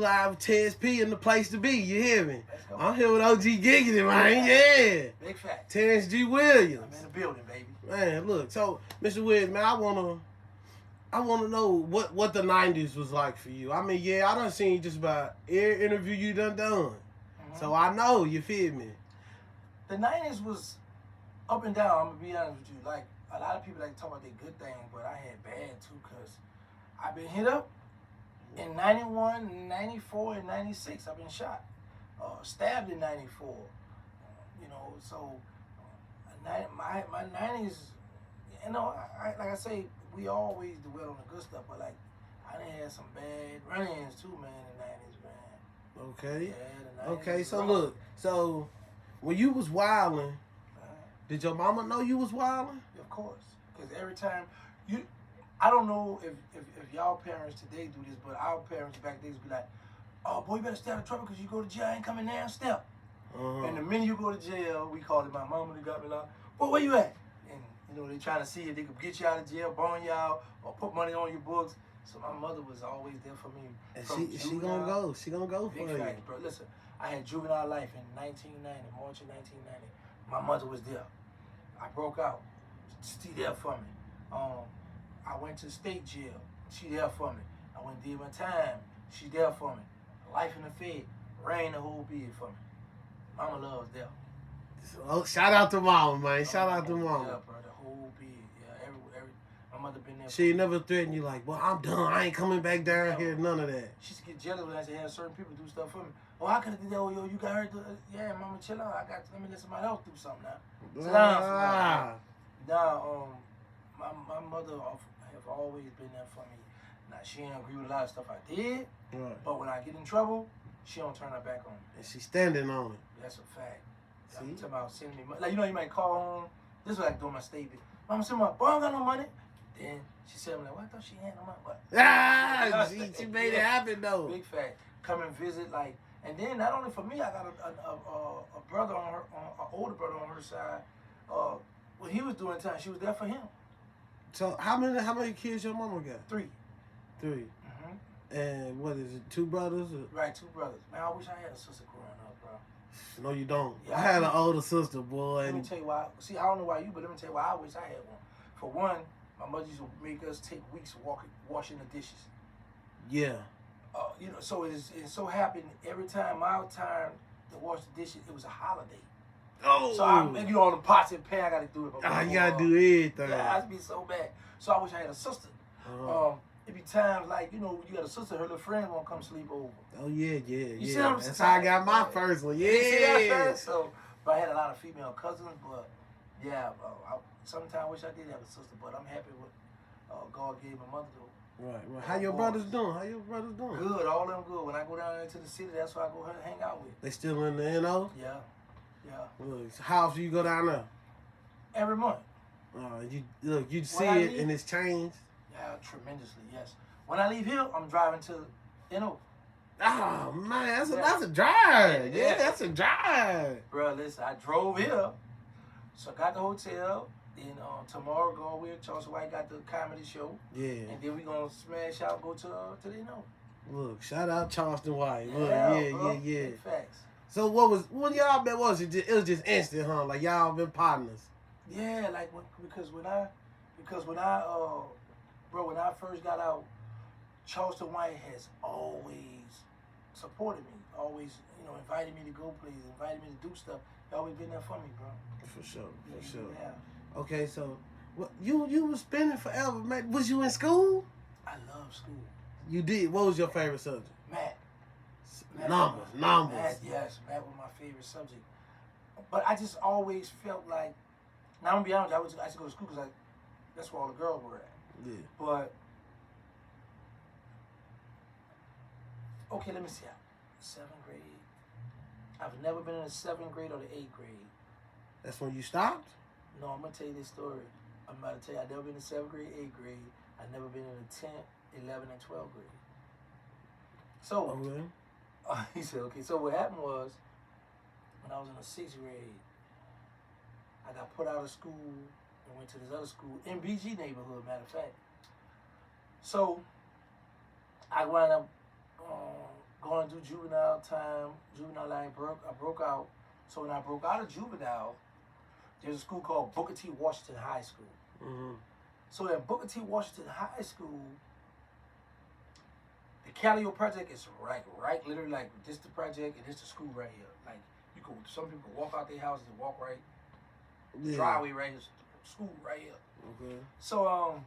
live with Tez P in the place to be. You hear me? Let's go. I'm here with OG Giggity, man. Yeah. Big fact. Terrance G. Williams. I'm in the building, baby. Man, look. So, Mr. Williams, man, I wanna know what the '90s was like for you. I mean, yeah, I done seen just about every interview you done. Mm-hmm. So I know, you feel me? The '90s was up and down. I'm gonna be honest with you. Like a lot of people like to talk about their good thing, but I had bad too, cause I've been hit up in '91, '94, and '96. I've been shot, stabbed in '94. You know, so my '90s. You know, like I say, we always dwell on the good stuff, but like I done had some bad run-ins too, man, in the '90s, man. Okay. Yeah, the '90s. Okay, so look, so when you was wilding, did your mama know you was wilding? Of course, because every time I don't know if y'all parents today do this, but our parents back then would be like, "Oh boy, you better stay out of trouble because you go to jail, I ain't coming down step." And the minute you go to jail, we called it my mama. They got me like, "Well, where you at?" And you know they trying to see if they could get you out of jail, bond you out, or put money on your books. So my mother was always there for me. And she gonna go. She gonna go for you. Bro, listen, I had juvenile life in 1990, March of 1990. My mother was there. I broke out. She there for me. I went to state jail. She there for me. I went and did my time. She there for me. Life in the Fed. Rain the whole bid for me. Mama loves there. Oh, shout out to mama, man. Shout out to mama. Yeah, bro, the whole bid. Yeah, every my mother been there. She never threatened you like, well, I'm done. I ain't coming back down here. None of that. She used to get jealous when I said have certain people do stuff for me. Oh, I could have did that. Oh, yo, you got her. Yeah, mama, chill out. Let me let somebody else do something now. Sit down. Now, my mother have always been there for me. Now, she ain't agree with a lot of stuff I did, but when I get in trouble, she don't turn her back on me. And she's standing on it. That's a fact. See? I'm talking about sending me money. Like, you know, you might call home. This is like doing my statement. Mama said, boy, I don't got no money. Then she said, I'm like, well, I thought she had no money. What? Ah, she made it happen, though. Big fact. Come and visit, like, and then not only for me, I got a brother on her, an older brother on her side. When he was doing time, she was there for him. So how many kids your mama got? 3. 3. Mm-hmm. And what is it? 2 brothers? Right, 2 brothers. Man, I wish I had a sister growing up, bro. No, you don't. Yeah, I had an older sister, boy. Let me tell you why. See, I don't know why you, but let me tell you why I wish I had one. For one, my mother used to make us take weeks washing the dishes. Yeah. You know, so it so happened every time my time to wash the dishes, it was a holiday. Oh. So you know, all the pots and pan, I got to do it. You got to do everything. Yeah, I'd be so bad. So I wish I had a sister. It be times like, you know, you got a sister, her little friend won't come sleep over. Oh, yeah. You see what I'm saying? That's how I got my first one. Yeah. So, but I had a lot of female cousins, but yeah, sometimes I wish I did have a sister, but I'm happy with God gave my mother to. Right. How your brothers doing? Good, all of them good. When I go down into the city, that's where I go hang out with. They still in the NO? Yeah. Look, how often you go down there? Every month. You see it and it's changed? Yeah, tremendously, yes. When I leave here, I'm driving to NO. Oh, man, that's a drive. Yeah, that's a drive. Bro, listen, I drove here, so I got the hotel. Then tomorrow, go with Charleston White got the comedy show. Yeah. And then we going to smash out, go to the NO. Look, shout out Charleston White. Yeah, Look, yeah. Facts. So when y'all been, what was it? It was just instant, huh? Like y'all been partners. Yeah, like because when I first got out, Charleston White has always supported me. Always, you know, invited me to go places, invited me to do stuff. They always been there for me, bro. For sure. Yeah. Okay, so you was spending forever, man. Was you in school? I love school. You did. What was your favorite subject? Math. Numbers. Math, yes, math was my favorite subject. But I just always felt like, now I'm gonna be honest, I used to go to school because that's where all the girls were at. Yeah. But okay, let me see. 7th grade. I've never been in the 7th grade or the 8th grade. That's when you stopped? No, I'm gonna tell you this story. I'm about to tell you, I've never been in 7th grade, 8th grade. I've never been in the 10th, 11th, and 12th grade. So, he said, okay, so what happened was, when I was in the 6th grade, I got put out of school and went to this other school in BG neighborhood, matter of fact. So, I wound up going through juvenile time, juvenile line, I broke out. So when I broke out of juvenile, there's a school called Booker T. Washington High School. Mm-hmm. So at Booker T. Washington High School, the Calio project is right, literally like this the project and this the school right here. Like you could, some people could walk out their houses and walk right, driveway right here, school right here. Okay. So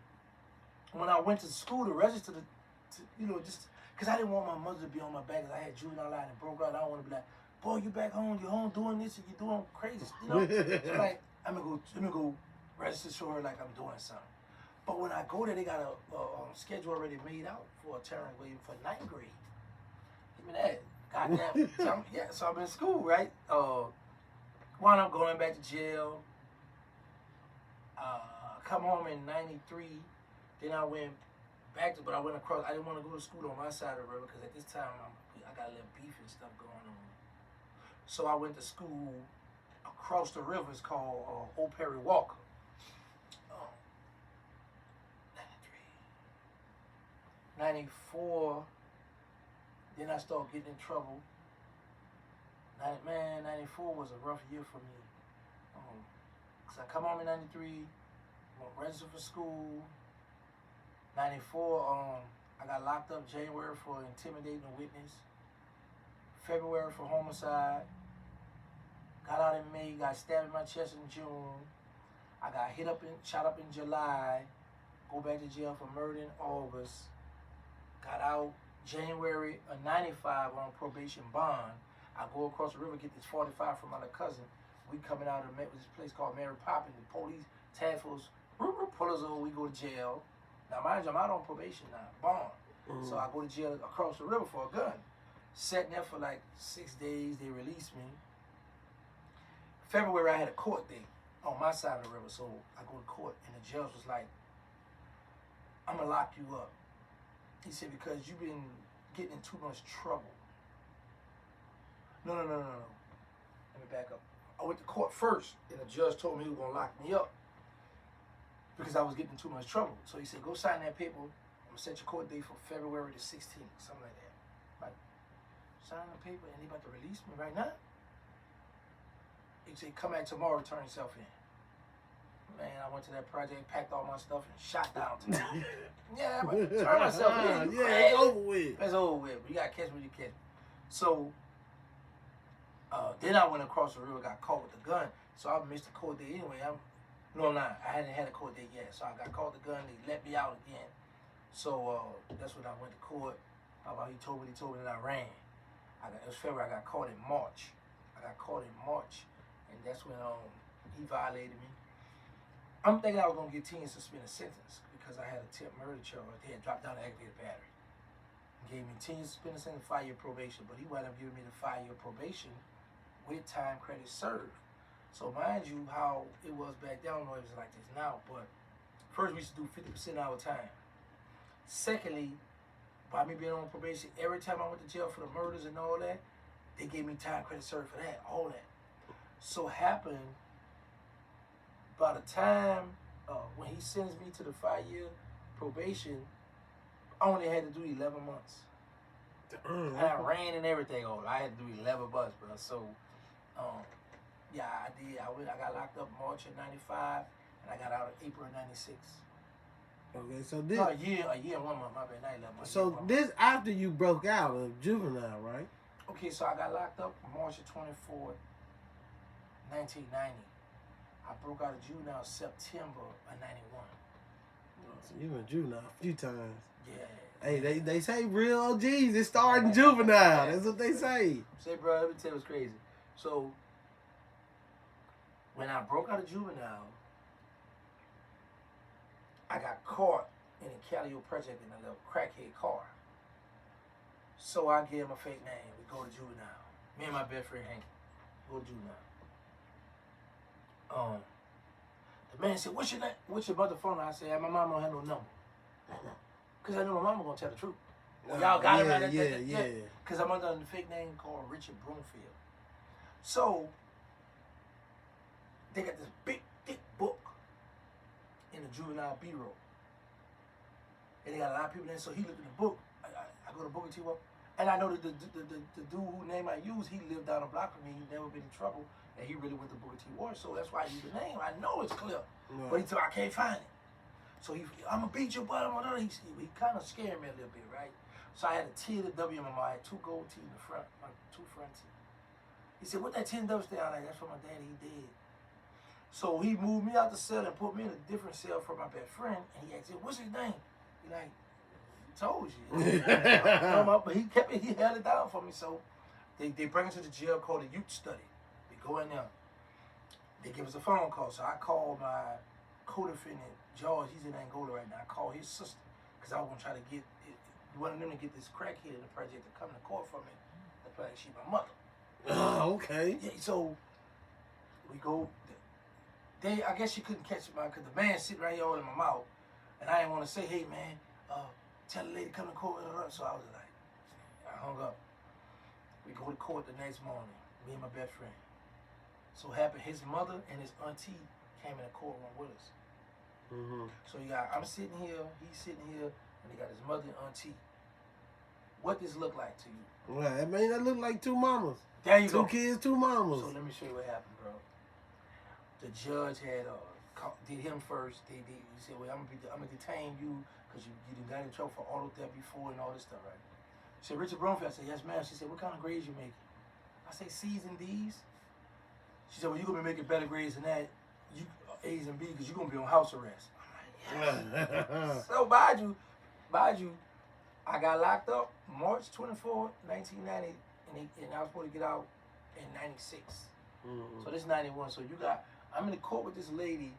when I went to school to register, just because I didn't want my mother to be on my back, 'cause I had juvenile line and broke out. I don't want to be like, boy, you back home, you're home doing this and you're doing crazy, So like, let me go register to her like I'm doing something. But when I go there, they got a schedule already made out for Terrance waiting for 9th grade. Give me that. Goddamn. So I'm in school, right? Wound up going back to jail. Come home in 93. Then I went back but I went across. I didn't want to go to school on my side of the river because at this time I got a little beef and stuff going on. So I went to school across the river. It's called Old Perry Walker. 94, then I started getting in trouble. 94 was a rough year for me. Cause I come home in 93, went register for school. 94, I got locked up January for intimidating a witness. February for homicide. Got out in May, got stabbed in my chest in June. I got shot up in July. Go back to jail for murder in August. Got out January of 95 on probation bond. I go across the river, get this 45 from my little cousin. We coming out of this place called Mary Poppins. The police, task force, pull us over, we go to jail. Now mind you, I'm out on probation now, bond. Mm-hmm. So I go to jail across the river for a gun. Sat there for like 6 days, they released me. February I had a court date on my side of the river, so I go to court and the judge was like, I'm gonna lock you up. He said, because you've been getting in too much trouble. No. Let me back up. I went to court first, and the judge told me he was going to lock me up because I was getting in too much trouble. So he said, go sign that paper. I'm going to set your court date for February the 16th, something like that. Like, sign the paper, and they about to release me right now? He said, come back tomorrow, turn yourself in. Man, I went to that project, packed all my stuff, and shot down to me. Yeah, but turn myself in. Yeah, it's over with. It's over with. But you got to catch me when you catch me. So, then I went across the river, got caught with the gun. So I missed the court date anyway. No, I'm not. I hadn't had a court date yet. So I got caught with the gun. They let me out again. So that's when I went to court. He told me, and I ran. It was February. I got caught in March. And that's when he violated me. I'm thinking I was going to get 10 years suspended sentence because I had a attempted murder charge. They had dropped down the aggravated battery. Gave me 10 years suspended sentence, 5-year probation. But he wound up giving me the 5-year probation with time credit served. So mind you how it was back then. I don't know if it's like this now, but first we used to do 50% of our time. Secondly, by me being on probation, every time I went to jail for the murders and all that, they gave me time credit served for that, all that. So happened, by the time when he sends me to the 5-year probation, I only had to do 11 months. And I ran and everything on. I had to do 11 months, bro. So, yeah, I did. I got locked up March of 95, and I got out in April of 96. Okay, so this... No, a year and 1 month. My bad, not 11 months. So this after you broke out of juvenile, right? Okay, so I got locked up March of 24th, 1990. I broke out of juvenile September of 91. So you been juvenile a few times. Yeah. Hey, they say real OGs, it started in juvenile. That's what they say. Say, bro, let me tell you what's crazy. So, when I broke out of juvenile, I got caught in a Calio project in a little crackhead car. So I gave him a fake name. We go to juvenile. Me and my best friend Hank go to juvenile. The man said, what's your name? What's your brother's phone? I said, my mama don't have no number. Because I knew my mama gonna tell the truth. Well, y'all got him out of that. Yeah. Because I'm under the fake name called Richard Broomfield. So, they got this big, thick book in the juvenile bureau. And they got a lot of people in. So he looked at the book. I go to Booker T. Well, And I know that the dude who name I use, he lived down the block from me. He never been in trouble, and he really went to Booker T. Ward. So that's why I use the name. I know it's clear, but he told me I can't find it. So I'm gonna beat your butt. He kind of scared me a little bit, right? So I had a T and a W in my mind. I had 2 gold T in the front, like 2 front T. He said, "What that T and W stand?" I'm like, "That's for my daddy. He did." So he moved me out the cell and put me in a different cell for my best friend. And he asked, "What's his name?" He like, "Told you." But he kept it. He held it down for me. So they bring us to the jail called the youth study. We go in there. They give us a phone call. So I called my co-defendant George. He's in Angola right now. I called his sister because I was gonna try to get one of them to get this crackhead in the project to come to court for me. To play like she my mother. Oh, okay. Yeah, so we go. I guess she couldn't catch it, because the man sitting right here all in my mouth, and I didn't want to say, "Hey man, tell the lady come to court." So I was like, I hung up. We go to court the next morning, me and my best friend. So happened his mother and his auntie came in the courtroom with us. Mm-hmm. So I'm sitting here, he's sitting here, and they got his mother and auntie. What does this look like to you? Well, I mean, that look like 2 mamas. There you go. 2 kids, 2 mamas. So let me show you what happened, bro. The judge had did him first. He said, "Well, I'm gonna detain you because you got in trouble for auto theft before and all this stuff, right?" She said, "Richard Bromfield." I said, "Yes, ma'am." She said, "What kind of grades you making?" I say, "C's and D's." She said, "Well, you're gonna be making better grades than that, A's and B's, because you're gonna be on house arrest." I'm like, yes. So mind you, I got locked up March 24, 1990, and I was supposed to get out in 96. Mm-hmm. So this is 91. So I'm in the court with this lady,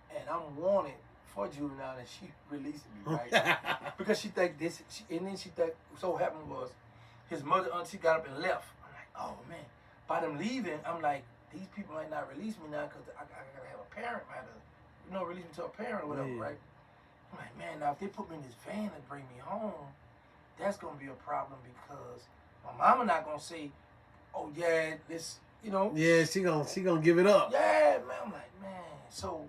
and I'm wanted for juvenile, and she releasing me, right? Because she think this, and then she think, so what happened was, his mother, auntie got up and left. I'm like, oh man. By them leaving, I'm like, these people might not release me now because I gotta have a parent, release me to a parent or whatever, right? I'm like, man, now if they put me in this van and bring me home, that's gonna be a problem because my mama not gonna say, "Oh yeah, this." Yeah, she gonna give it up. Yeah, man. I'm like, man. So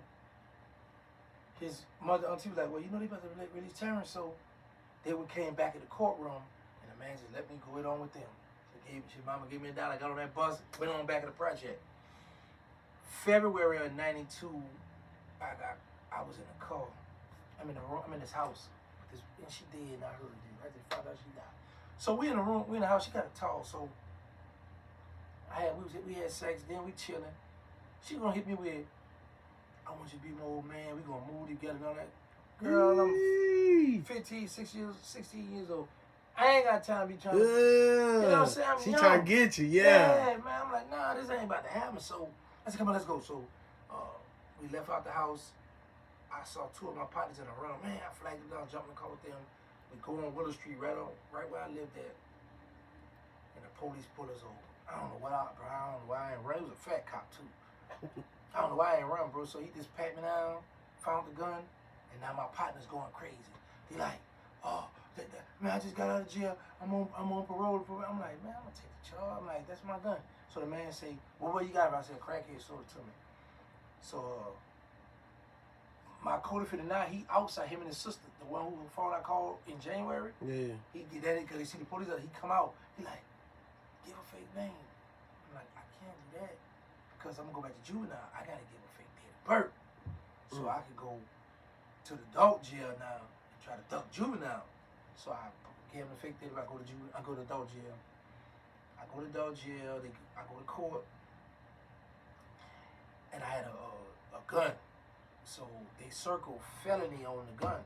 his mother, auntie was like, "Well, they about to release Terrance." So they came back in the courtroom, and the man just let me go it on with them. So mama gave me $1. I got on that bus, went on back of the project. February of '92, I was in a car. I'm in the room. I'm in this house. And she did, and I heard it. I just found out she died. So we in the room. We in the house. She got a tall. So we had sex. Then we chilling. She gonna hit me with, "I want you to be my old man. We gonna move together." And all that. Girl, I'm 16 years old. I ain't got time to be trying to. You know what I'm saying? She trying to get you, yeah. Yeah, man. I'm like, nah, this ain't about to happen. So I said, "Come on, let's go." So we left out the house. I saw 2 of my partners in a room. Man, I flagged them down, jumped in the car with them. We go on Willow Street, right where I lived at. And the police pulled us over. I don't know why I ain't run. It was a fat cop too. I don't know why I ain't run, bro. So he just pat me down, found the gun, and now my partner's going crazy. They like, "Oh, man, I just got out of jail. I'm on parole. I'm like, man, I'm gonna take the charge. I'm like, that's my gun. So the man say, "Well, what you got?" I said, "Crackhead sold it to me." So my co-defendant now, he outside, him and his sister, the one who phone I called in January. Yeah. He did that because he see the police. He come out. He like, "Give a fake name." I'm like, "I can't do that because I'm gonna go back to juvenile. I gotta give a fake date of birth, so I could go to the adult jail now and try to duck juvenile." So I gave him a fake date. I go to adult jail. I go to adult jail. I go to court, and I had a gun. So they circled felony on the gun.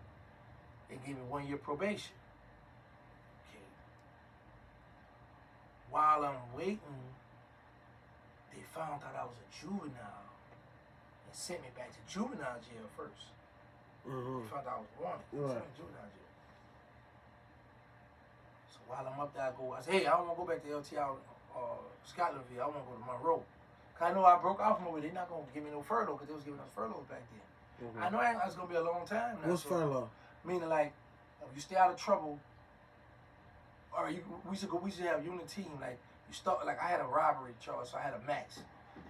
They gave me 1 year probation. Okay. While I'm waiting, they found out I was a juvenile and sent me back to juvenile jail first. Mm-hmm. They found out I was wanted. Right. Sent me to juvenile jail. So while I'm up there, I say, "Hey, I don't want to go back to LTL, Scotlandville. I want to go to Monroe." Cause I know I broke off from over. They're not gonna give me no furlough because they was giving us furloughs back then. Mm-hmm. I know it's gonna be a long time now. What's furlough? Meaning like, if you stay out of trouble, or we should have unit team. Like you start, like I had a robbery charge, so I had a max,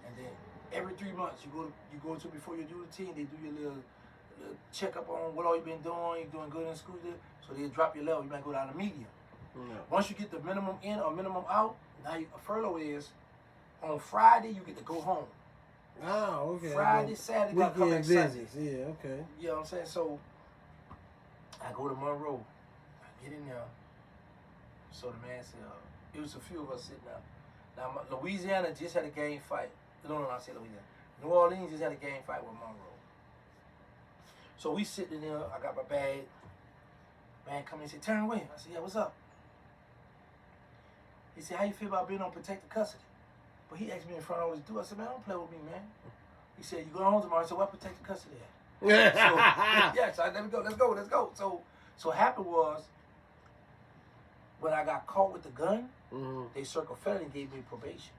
and then every 3 months you go to before you do the team, they do your little checkup on what all you been doing. You doing good in school, so they drop your level. You might go down to medium. No. Once you get the minimum in or minimum out, now a furlough is on Friday you get to go home. Oh, okay. Friday, Saturday, you gotta come back Sunday. Yeah, okay. You know what I'm saying? So I go to Monroe. I get in there. So the man said, it was a few of us sitting there. Now, Louisiana just had a game fight. No, I said Louisiana. New Orleans just had a game fight with Monroe. So we sitting there. I got my bag. Man come in and said, "Turn away." I said, "Yeah, what's up?" He said, "How you feel about being on protected custody?" But he asked me in front of all his dude. I said, "Man, don't play with me, man." He said, "You going home tomorrow?" I said, "What protected custody at?" So, yeah, so let's go. So happened was, when I got caught with the gun, they circled felony and gave me probation.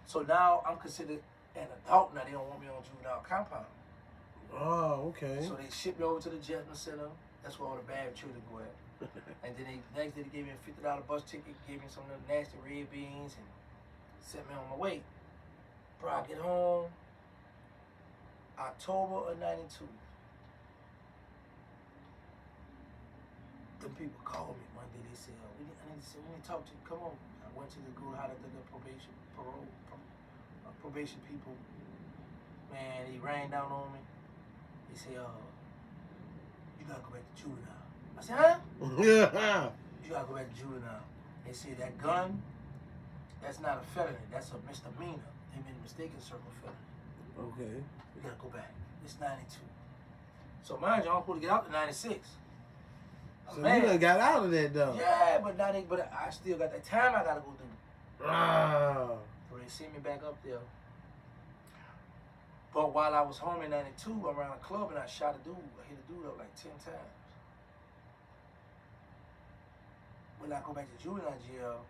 So now I'm considered an adult. Now they don't want me on juvenile compound. Oh, okay. So they shipped me over to the Jetman Center. That's where all the bad children go at. And then next day they gave me a $50 bus ticket, gave me some of the nasty red beans, and sent me on my way. Bro, I get home October of '92. The people called me one day. They said, we need to talk to you. Come on. I went to the go out of the probation people. Man, he ran down on me. He said, you gotta go back to juvenile. I said, huh? Yeah. You gotta go back to juvenile. They said that gun, that's not a felony. That's a misdemeanor. They made a mistake and circle felony. Okay. We gotta go back. It's '92. So mind you, I'm supposed to get out to '96. So man, you done got out of that though. Yeah, but I still got that time I gotta go do. Ah. So they sent me back up there. But while I was home in '92, I'm around a club and I shot a dude. I hit a dude up like 10 times. When I go back to juvenile jail,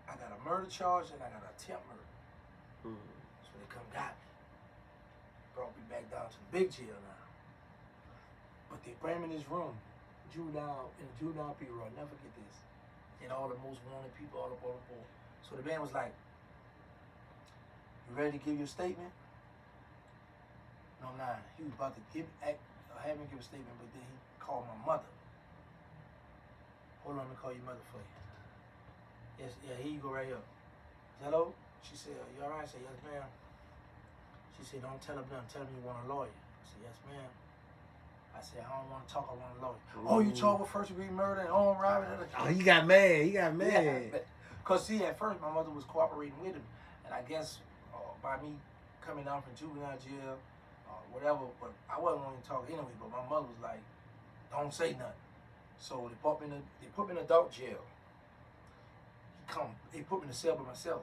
I got a murder charge and I got an attempt murder. So they come got me. Brought me back down to the big jail now. But they bring me in this room, in the juvenile bureau. I'll never forget this. And all the most wanted people all up on the board. So the man was like, "You ready to give your statement?" No, I'm not. He was about to have me give a statement, but then he called my mother. "Hold on, let me call your mother for you." Yes, yeah, here you go right here. "Hello?" She said, "You all right?" I said, "Yes, ma'am." She said, "Don't tell him nothing. Tell him you want a lawyer." I said, "Yes, ma'am." I said, "I don't want to talk. I want a lawyer." "Oh, you charged with first-degree murder and armed robbery?" Oh, he got mad. Because see, at first my mother was cooperating with him, and I guess by me coming down from juvenile jail, whatever, but I wasn't wanting to talk anyway. But my mother was like, "Don't say nothing." So they put me in adult jail. They put me in a cell by myself.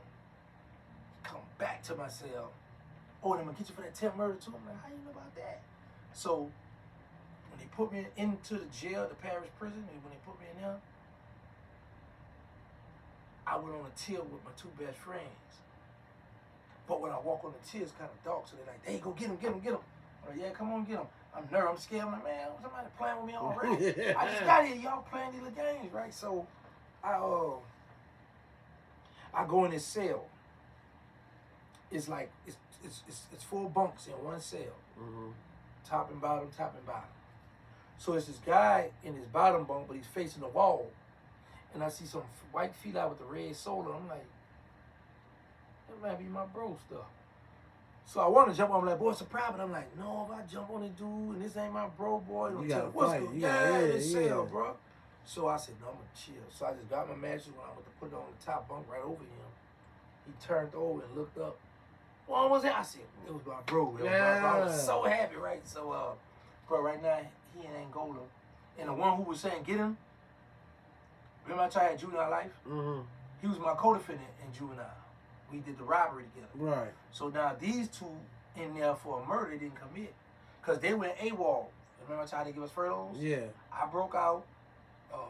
He come back to my cell. "Oh, they're gonna get you for that attempt murder too." I'm like, "How you know about that?" So when they put me into the jail, the parish prison, and when they put me in there, I went on a tier with my two best friends. But when I walk on the tier, it's kind of dark, so they're like, "Hey, go get him. I'm like, "Yeah, come on, get him." I'm nervous, I'm scared. I'm like, "Man, somebody playing with me already." I just got here, y'all playing these little games, right? So I go in this cell. It's like it's 4 bunks in one cell. Top and bottom. So it's this guy in his bottom bunk, but he's facing the wall. And I see some white feet out with the red soda. I'm like, that might be my bro stuff. So I want to jump on him, like, "Boy, it's a private." I'm like, "No, if I jump on this dude and this ain't my bro, boy, You gotta what's fight. good?" Yeah, This cell, bro. So I said, "No, I'm gonna chill." So I just got my mattress when I went to put it on the top bunk right over him. He turned over and looked up. "What was that?" I said, "It was my bro." I was so happy, right? So, bro, right now he in Angola, and the one who was saying get him. Remember I told you I had juvenile life? He was my co-defendant in juvenile. We did the robbery together. Right. So now these two in there for a murder they didn't commit, because they went AWOL. Remember I tried to give us furloughs? Yeah. I broke out.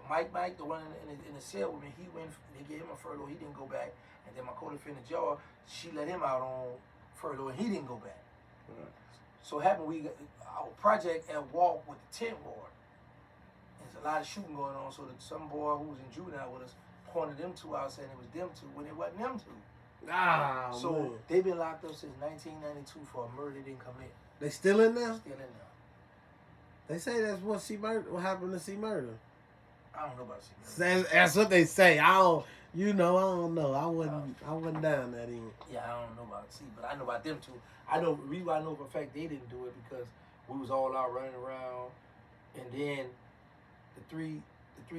Mike, the one in the cell with me, he went. They gave him a furlough. He didn't go back. And then my co-defendant Jar, she let him out on furlough, and he didn't go back. Right. So it happened. We got our project at Walk with the 10th ward. There's a lot of shooting going on. So that some boy who was in juvenile with us pointed them two out, saying it was them two when it wasn't them two. So man, they've been locked up since 1992 for a murder they didn't commit. They still in there? Still in there. They say that's what happened to C Murder. I don't know about secret. That's what they say. I don't know. I wasn't down that end. Yeah, I don't know about C, but I know about them two. I know the reason why I know for a fact they didn't do it because we was all out running around, and then the three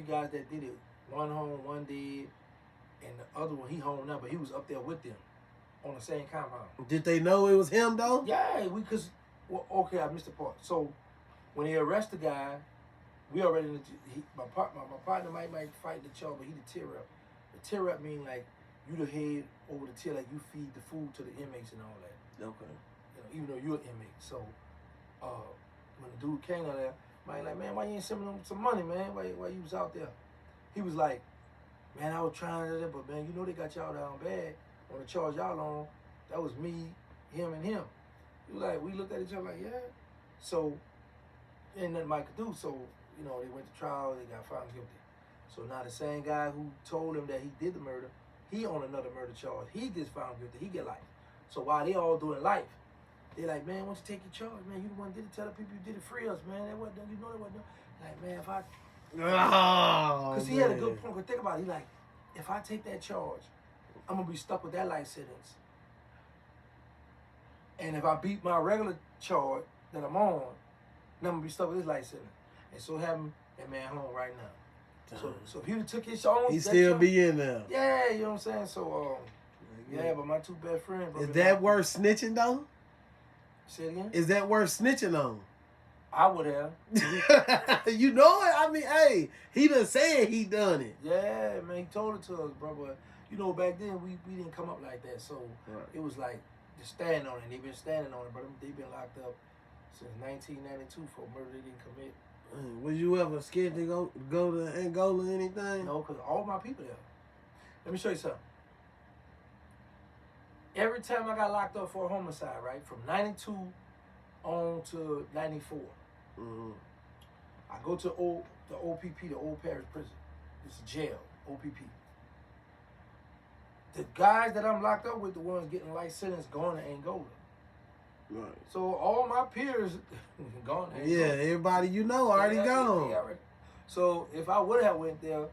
guys that did it, one home, one dead, and the other one he home now, but he was up there with them on the same compound. Did they know it was him though? Yeah, okay, I missed the part. So when they arrest the guy, we already my partner might fight the charge, but he the tear up. The tear up mean like you the head over the tear, like you feed the food to the inmates and all that. Okay. Even though you're an inmate. So when the dude came out there, man, like, man, why you ain't sending them some money, man? Why you was out there? He was like, man, I was trying to, but man, you know they got y'all down bad on the charge y'all on. That was me, him, and him. He was like, we looked at each other like, yeah. So ain't nothing Mike could do. So, they went to trial, they got found guilty. So now the same guy who told him that he did the murder, he on another murder charge. He gets found guilty, he get life. So while they all doing life, they like, man, why don't you take your charge, man? You the one did it. Tell the people you did it. Free us, man. That wasn't, that wasn't. Like, man, if I, because he had a good point. Cause think about it. He like, if I take that charge, I'm gonna be stuck with that life sentence. And if I beat my regular charge that I'm on, then I'm gonna be stuck with this life sentence. And so having that man home right now. So if he took his own, he still charge, be in there. Yeah, you know what I'm saying. So yeah, but my two best friends. Is that worth snitching though? Say it again? Is that worth snitching on? I would have. You know it? I mean, hey, he done said he done it. Yeah, man, he told it to us, bro. But, back then, we didn't come up like that. So, It was like, just stand on it. They've been standing on it, but they've been locked up since 1992 for murder they didn't commit. Was you ever scared to go to Angola or anything? No, because all my people there. Let me show you something. Every time I got locked up for a homicide, right, from 92 on to 94, I go to the OPP, the Old Parish Prison. It's a jail, OPP. The guys that I'm locked up with, the ones getting life sentence, going to Angola. Right. So all my peers gone to Angola. Yeah, everybody you know already gone. So if I would have went there,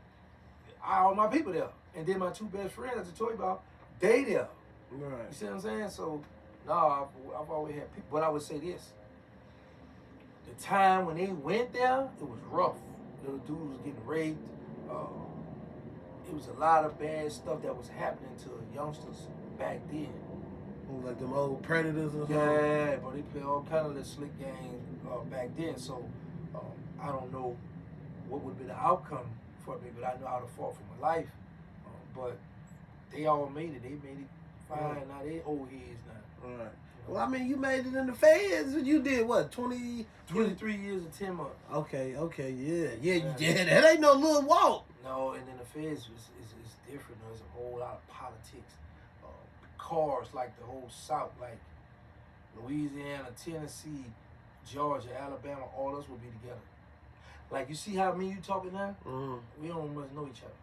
all my people there. And then my two best friends, as I told you about, they there. Right. You see what I'm saying? So, no, I've always had people. But I would say this. The time when they went there, it was rough. Little dudes was getting raped. It was a lot of bad stuff that was happening to youngsters back then. Like them old predators or something? Yeah, but they play all kind of little slick games back then. So, I don't know what would be the outcome for me, but I know how to fought for my life. But they all made it. They made it fine. Right. Now they old heads now. Right. Well, I mean, you made it in the feds. You did what, 23 years and 10 months. Okay, yeah. You did. That ain't no little walk. No, and then the feds is different. There's a whole lot of politics. Cars, like the whole South, like Louisiana, Tennessee, Georgia, Alabama, all us will be together. Like, you see how me and you talking now? We don't much know each other.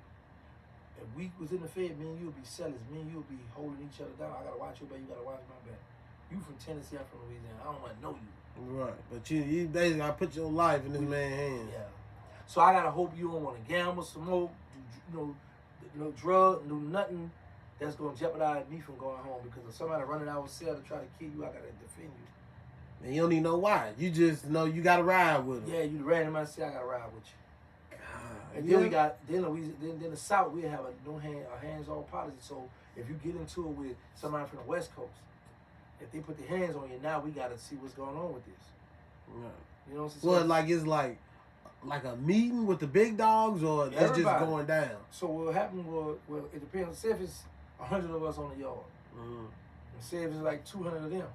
If we was in the Fed, me and you would be sellers. Me and you would be holding each other down. I gotta watch your back. You gotta watch my back. You from Tennessee, I'm from Louisiana. I don't want to know you. Right, but you basically gotta put your life in this man's hands. Yeah. So I gotta hope you don't want to gamble, smoke, no drug, do nothing that's gonna jeopardize me from going home. Because if somebody running out of cell to try to kill you, I gotta defend you. And you don't even know why. You just know you gotta ride with them. Yeah, you ran in my cell, I gotta ride with you. God, And then we got then the South, we have a hands-off policy. So if you get into it with somebody from the West Coast, if they put their hands on you, now we gotta see what's going on with this. Right. You know what I'm saying? Well, like it's like a meeting with the big dogs, or it's just going down. So what happened was, it depends. Say if it's 100 of us on the yard, and say if it's like 200 of them.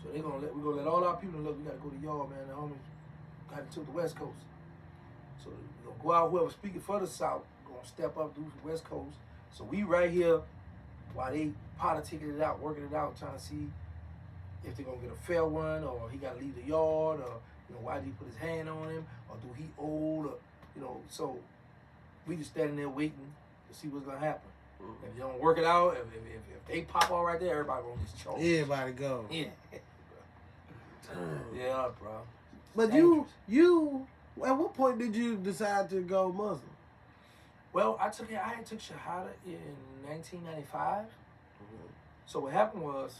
So we're gonna let all our people know, we gotta go to the yard, man. The homies got to the West Coast. So we're gonna go out, whoever speaking for the South, gonna step up, do the West Coast. So we right here while they politicking it out, working it out, trying to see if they're gonna get a fair one, or he gotta leave the yard, or why did he put his hand on him, or do he old, or so we just standing there waiting to see what's gonna happen. If they don't work it out, if they pop out right there, everybody gonna just choke. Everybody go. Yeah. Yeah, bro. But you At what point did you decide to go Muslim? Well, I took Shahada in 1995. So what happened was,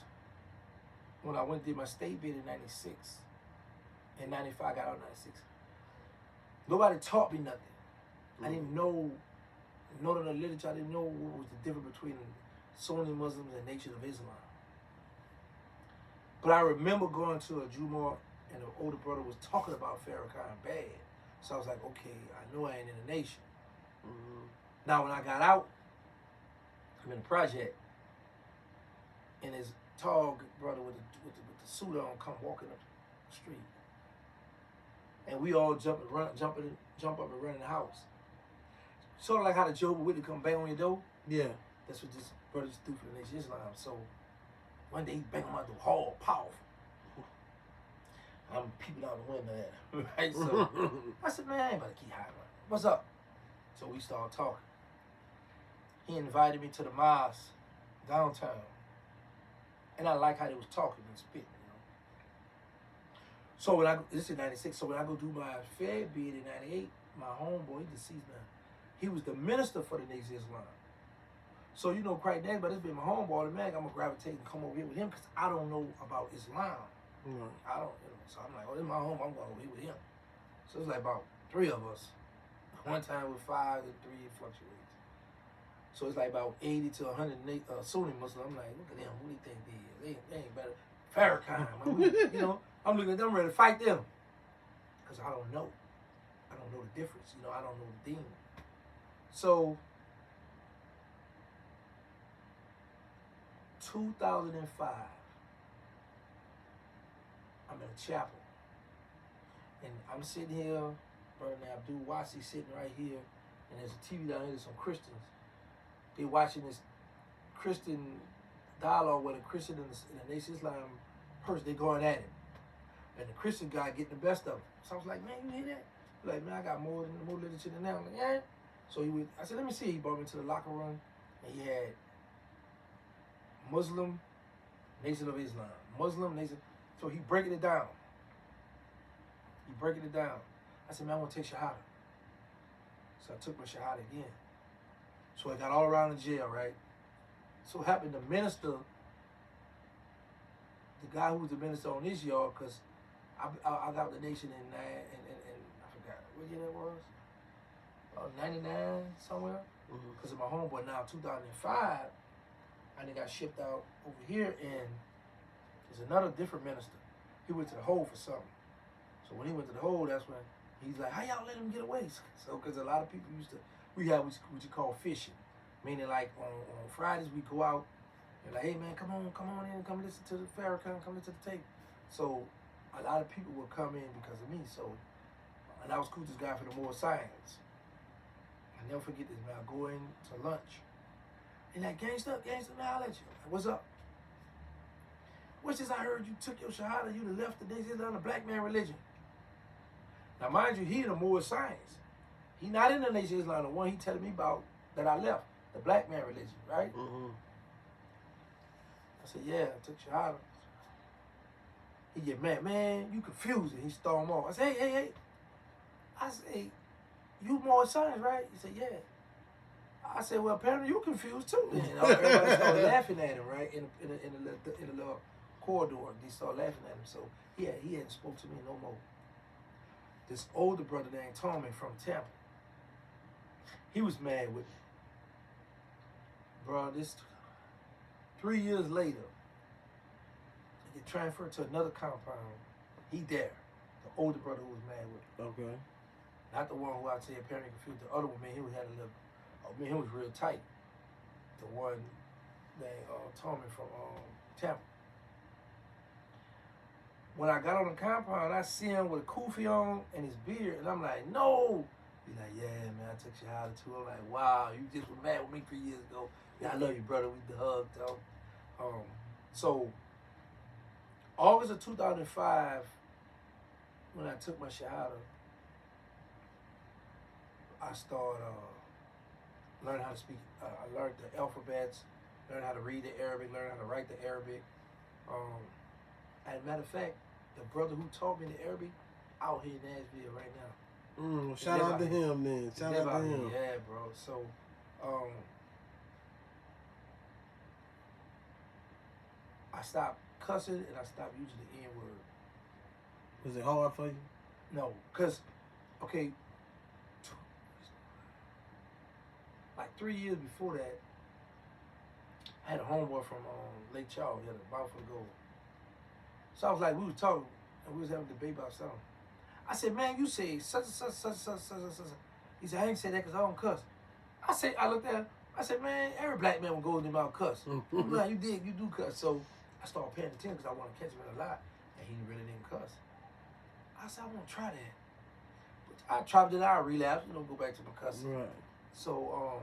when I went and did my state bid in 96, in 95 I got out in 96, nobody taught me nothing. I didn't know none of the literature. I didn't know what was the difference between Sunni Muslims and Nation of Islam. But I remember going to a Jumu'ah and the older brother was talking about Farrakhan bad. So I was like, okay, I know I ain't in the nation. Now when I got out, I'm in a project, and this tall brother with the suit on come walking up the street, and we all jump up and run in the house. Sort of like how the Jehovah's Witness come bang on your door. Yeah. That's what this brother just do for the Nation of Islam. So one day he bang on my door, hard, powerful. I'm peeping out the window at him, right? So I said, man, I ain't about to keep hiding. What's up? So we started talking. He invited me to the mosque downtown. And I like how they was talking and spitting, you know. So this is 96, so when I go do my fair bid in 98, my homeboy, he deceased now, he was the minister for the Nation of Islam. So, you know, quite next, but it's been my homeboy, the man, I'm going to gravitate and come over here with him because I don't know about Islam. I don't, you know. So I'm like, oh, this is my home, I'm going over here with him. So it's like about 3 of us. One time with 5 and 3, it fluctuates. So it's like about 80 to 100 Sunni Muslims. I'm like, look at them, who do you think they is? They ain't better. Farrakhan, you know, I'm looking at them ready to fight them. Because I don't know. I don't know the difference. You know, I don't know the deen. So 2005, I'm in a chapel. And I'm sitting here, Brother Abdul Wasi sitting right here, and there's a TV down here, there's some Christians. They're watching this Christian dialogue with a Christian and the Nation of Islam person. They're going at him. And the Christian guy getting the best of him. So I was like, man, you hear that? He's like, man, I got more literature than that. I'm like, yeah. So I said, let me see. He brought me to the locker room, and he had Muslim, Nation of Islam. Muslim, Nation. So he breaking it down. I said, man, I want to take Shahada. So I took my Shahada again. So I got all around the jail, right? So it happened the minister, the guy who was the minister on this yard, because I got the nation in I forgot what year that was. 99 somewhere. Because of my homeboy now, 2005, and they got shipped out over here, and there's another different minister. He went to the hole for something. So when he went to the hole, that's when he's like, how y'all let him get away? So, because a lot of people we have what you call fishing. Meaning like on Fridays we go out and like, hey man, come on in, come listen to the Farrakhan, come listen to the tape. So a lot of people would come in because of me. So, and I was cool with this guy for the more science. I never forget this, man. I go in to lunch. And like, gangsta, man, I'll let you. Like, what's up? What's this? I heard you took your Shahada, you left the Nation of Islam, the black man religion. Now, mind you, he in the more science. He not in the Nation of Islam, the one he telling me about that I left, the black man religion, right? I said, yeah, I took Shahada. He get mad, man, you confusing. He stormed off. I said, hey. I said, you more science, right? He said, yeah. I said, well, apparently you confused too. And everybody started laughing at him, right? In the little corridor. They started laughing at him. So he hadn't spoke to me no more. This older brother named Tommy from Tampa, he was mad with me. Bro, this 3 years later, they get transferred to another compound. He there. The older brother who was mad with me. Okay. Not the one who I'd say apparently confused. The other one, man, he had a little, he was real tight. The one named Tommy from Tampa. When I got on the compound, I see him with a kufi on and his beard, and I'm like, no. He's like, yeah, man, I took Shahada too. I'm like, wow, you just were mad with me 3 years ago. Yeah, I love you, brother. We hugged. So, August of 2005, when I took my Shahada, I started learning how to speak. I learned the alphabets, learned how to read the Arabic, learned how to write the Arabic. As a matter of fact, the brother who taught me the Arabic out here in Nashville right now. Shout out to him, man. Shout out to him. Yeah, bro. So, I stopped cussing and I stopped using the N-word. Was it hard for you? No, because, okay, like 3 years before that, I had a homeboy from Lake Charles. He had a mouthful of gold. So I was like, we was talking and we was having a debate about something. I said, man, you say such and such, such, such, such, such, such. He said, I ain't say that because I don't cuss. I looked at him. I said, man, every black man with gold in their mouth cuss. No, you do cuss. So I started paying attention because I want to catch him in a lie. And he really didn't cuss. I said, I want to try that. But I tried it out, relapse, go back to my cussing. Right. So,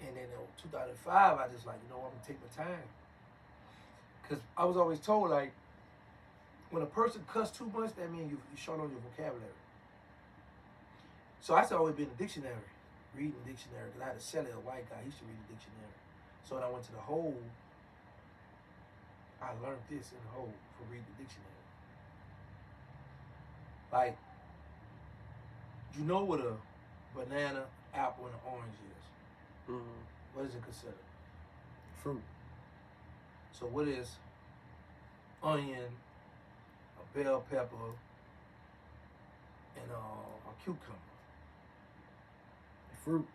and then in 2005, I just like, I'm going to take my time. Because I was always told, like, when a person cuss too much, that means you short on your vocabulary. So I used to always be in the dictionary, reading the dictionary, because I had a celly, a white guy, he used to read the dictionary. So when I went to the hole, I learned this in the hole for reading the dictionary. Like, you know what a banana, apple, and an orange is. Mm-hmm. What is it considered? Fruit. So what is onion, a bell pepper, and a cucumber? Fruit.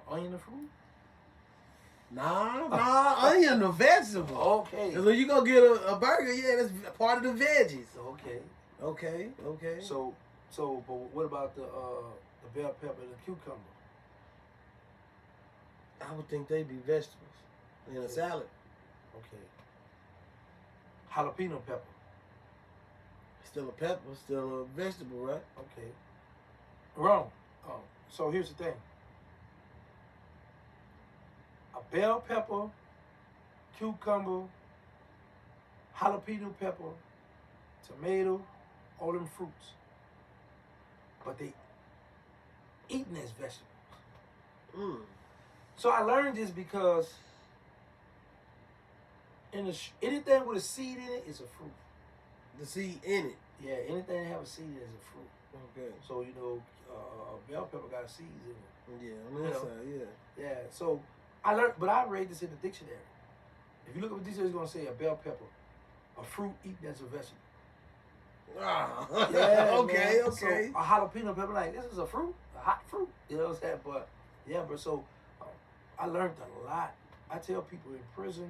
Onion and fruit? Nah, onion a vegetable. Okay. Cause when you go get a burger, that's part of the veggies. Okay. Okay. So, but what about the bell pepper and the cucumber? I would think they'd be vegetables in a salad. Okay. Jalapeno pepper. Still a pepper, still a vegetable, right? Okay. Wrong. So here's the thing. A bell pepper, cucumber, jalapeno pepper, tomato, all them fruits. But they eaten as vegetables. So I learned this because anything with a seed in it is a fruit. The seed in it. Yeah, anything that have a seed in it is a fruit. Okay. So, bell pepper got seeds in it. Yeah, on that side, yeah. Yeah, so I learned, but I read this in the dictionary. If you look at the dictionary, it's going to say a bell pepper, a fruit eaten as a vegetable. Ah, yeah, okay. So a jalapeno pepper, like, this is a fruit, a hot fruit. You know what I'm saying? But, yeah, bro, so I learned a lot. I tell people in prison,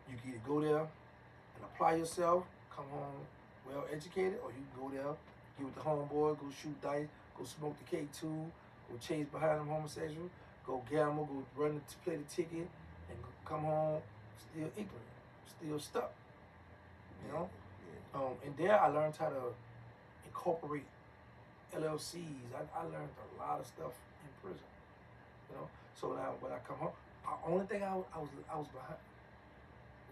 you can either go there and apply yourself, come home well educated, or you can go there, get with the homeboy, go shoot dice, go smoke the K2, go chase behind them homosexual, go gamble, go run to play the ticket, and come home still ignorant, still stuck. And there I learned how to incorporate LLCs. I learned a lot of stuff in prison. So now when I come home, the only thing I was behind was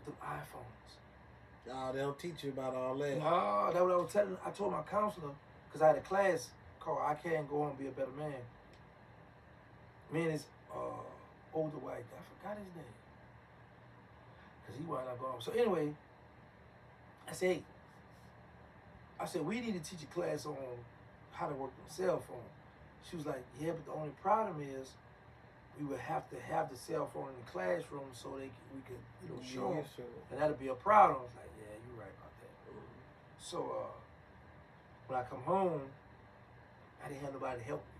the iPhones. They don't teach you about all that. No, that's what I was telling. I told my counselor, because I had a class called I Can Go Home and Be a Better Man. Me and his older white guy, I forgot his name, because he wound up going. So anyway, I said, we need to teach a class on how to work on a cell phone. She was like, yeah, but the only problem is we would have to have the cell phone in the classroom so we could, show them. And that'd be a problem. I was like, yeah, you're right about that. So when I come home, I didn't have nobody to help me.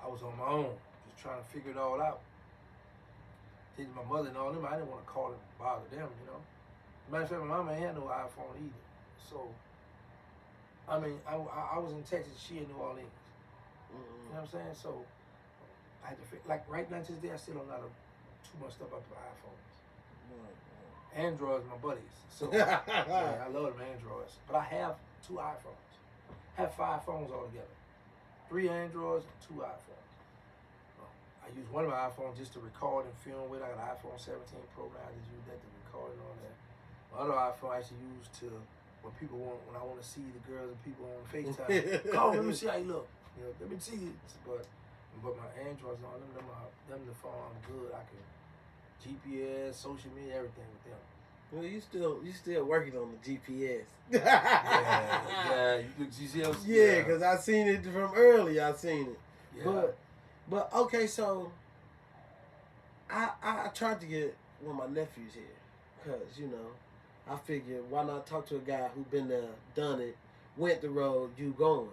I was on my own, just trying to figure it all out. Then my mother and all them, I didn't want to call them, bother them, Matter of fact, my mama ain't had no iPhone either. So, I was in Texas, she in New Orleans. You know what I'm saying? So, I had to figure, like right now to this day, I still don't know too much stuff about the iPhones. Androids, my buddies. So, yeah, I love them Androids. But I have 2 iPhones. I have 5 phones altogether. 3 Androids and 2 iPhones. I use one of my iPhones just to record and film with. I got an iPhone 17 Pro now. I just use that to record and all that. My other iPhone I used to use when I want to see the girls and people on FaceTime. Call, let me see how you look. Let me see it. But my Androids and all them the phone I'm good. I can GPS, social media, everything with them. Well, you still working on the GPS. Yeah. You see what I'm saying? Yeah, because I seen it from early. I seen it. Yeah. But okay, so I tried to get one of my nephews here, cause I figured why not talk to a guy who been there, done it, went the road you going.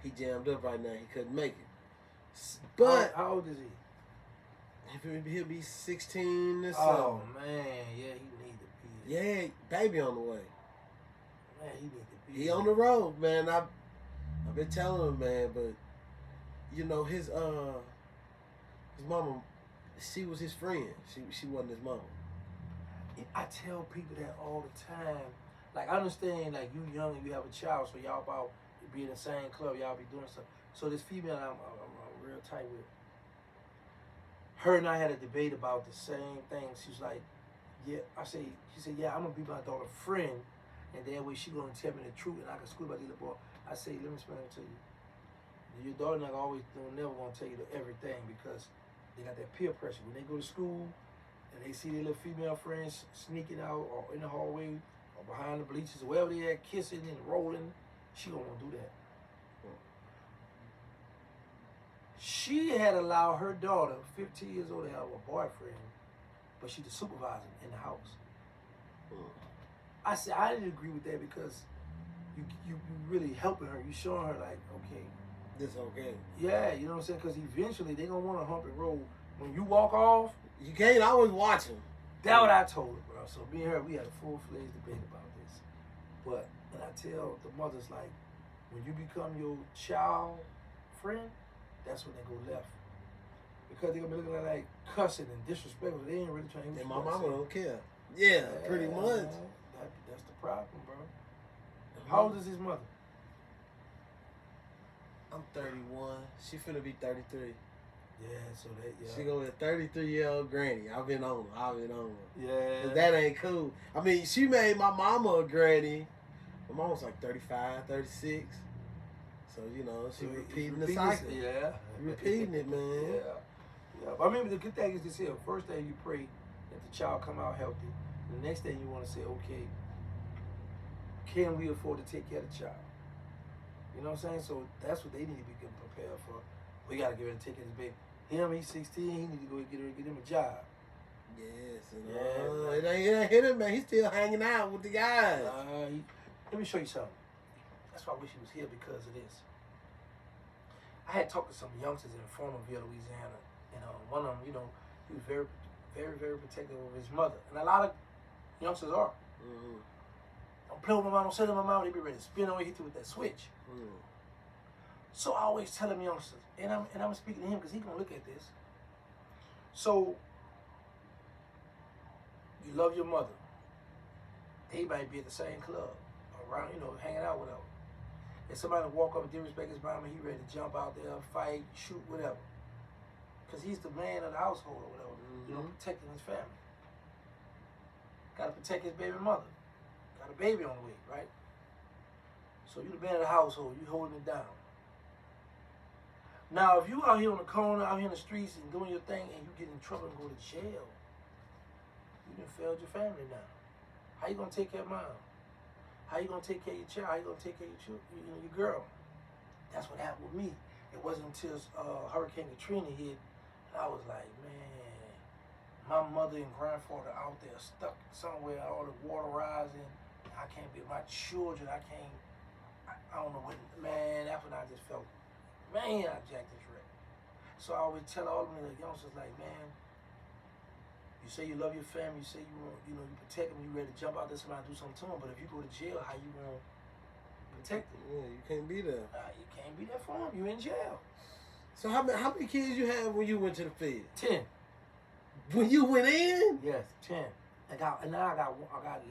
He jammed up right now. He couldn't make it. But how old is he? He'll be 16 this Oh summer. man, yeah, he need to be. Yeah, baby on the way. Man, he need to be. He on the road, man. I've been telling him, man, but his mama, she was his friend. She wasn't his mama. I tell people that all the time. Like, I understand, like, you young and you have a child, so y'all about to be in the same club, y'all be doing stuff. So this female I'm real tight with, her and I had a debate about the same thing. She's like, yeah, she said, yeah, I'm going to be my daughter's friend, and that way she going to tell me the truth, and I can school about the little boy. I say, let me explain it to you. Your daughter not always, never going to tell you everything, because they got that peer pressure. When they go to school, and they see their little female friends sneaking out or in the hallway or behind the bleachers or wherever they at, kissing and rolling, she gonna do that. She had allowed her daughter, 15 years old, to have a boyfriend, but she the supervisor in the house. I said, I didn't agree with that because you really helping her. You showing her like, okay. This okay. Yeah, you know what I'm saying? Because eventually they gonna want to hump and roll. When you walk off, you can't always watch him. That's what I told her, bro. So me and her, we had a full-fledged debate about this. But when I tell the mothers, like, when you become your child friend, that's when they go left. Because they're going to be looking like cussing and disrespectful. They ain't really trying to hear and what my you mama don't care. Yeah, pretty much. That's the problem, bro. How old is his mother? I'm 31. She finna be 33. Yeah, so that, yeah. She gonna be a 33-year-old granny. I've been on her. Yeah. But that ain't cool. I mean, she made my mama a granny. My mama was like 35, 36. So, she repeating the cycle. Yeah. Repeating it, man. Yeah. But I mean, the good thing is this here. First thing you pray that the child come out healthy. The next thing you want to say, okay, can we afford to take care of the child? You know what I'm saying? So that's what they need to be getting prepared for. We got to get ready to take care of this baby. He's 16. He need to go get him a job. Yes. Yeah, it ain't hit him, man. He's still hanging out with the guys. Let me show you something. That's why I wish he was here because of this. I had talked to some youngsters in Formerville, Louisiana, and one of them, he was very, very, very protective of his mother, and a lot of youngsters are. Mm-hmm. Don't play with my mom, don't say to my mom, they be ready to spin on you, hit you with that switch. Mm. So I always tell them youngsters, and I'm speaking to him because he's gonna look at this. So you love your mother. They might be at the same club, around, hanging out with her. If somebody walk up and disrespect his mama, he ready to jump out there, fight, shoot, whatever. Because he's the man of the household or whatever, protecting his family. Gotta protect his baby mother. Got a baby on the way, right? So you the man of the household, you holding it down. Now, if you out here on the corner, out here in the streets and doing your thing and you get in trouble and go to jail, you done failed your family now. How you gonna take care of mom? How you gonna take care of your child? How you gonna take care of your girl? That's what happened with me. It wasn't until Hurricane Katrina hit, and I was like, man, my mother and grandfather out there stuck somewhere, all the water rising. I can't be with my children. I don't know what, man, that's when I just felt, man, I jacked this wreck. So I always tell all of the youngsters, like, man, you say you love your family, you say you want, you protect them, you ready to jump out there, somebody do something to them, but if you go to jail, how you gonna protect them? Yeah, you can't be there. You can't be there for them, you in jail. So how many kids you had when you went to the Fed? 10. When you went in? Yes, 10. And now I got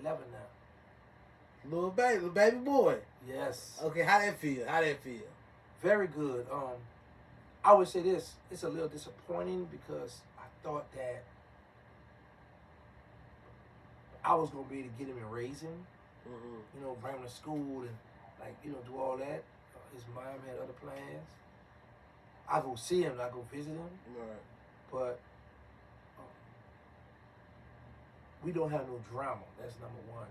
11 now. Little baby boy. Yes. Okay, how that feel? Very good. I would say this, it's a little disappointing because I thought that I was gonna be able to get him and raise him, bring him to school and do all that. His mom had other plans. I go see him, I go visit him. Right. But we don't have no drama. That's number one.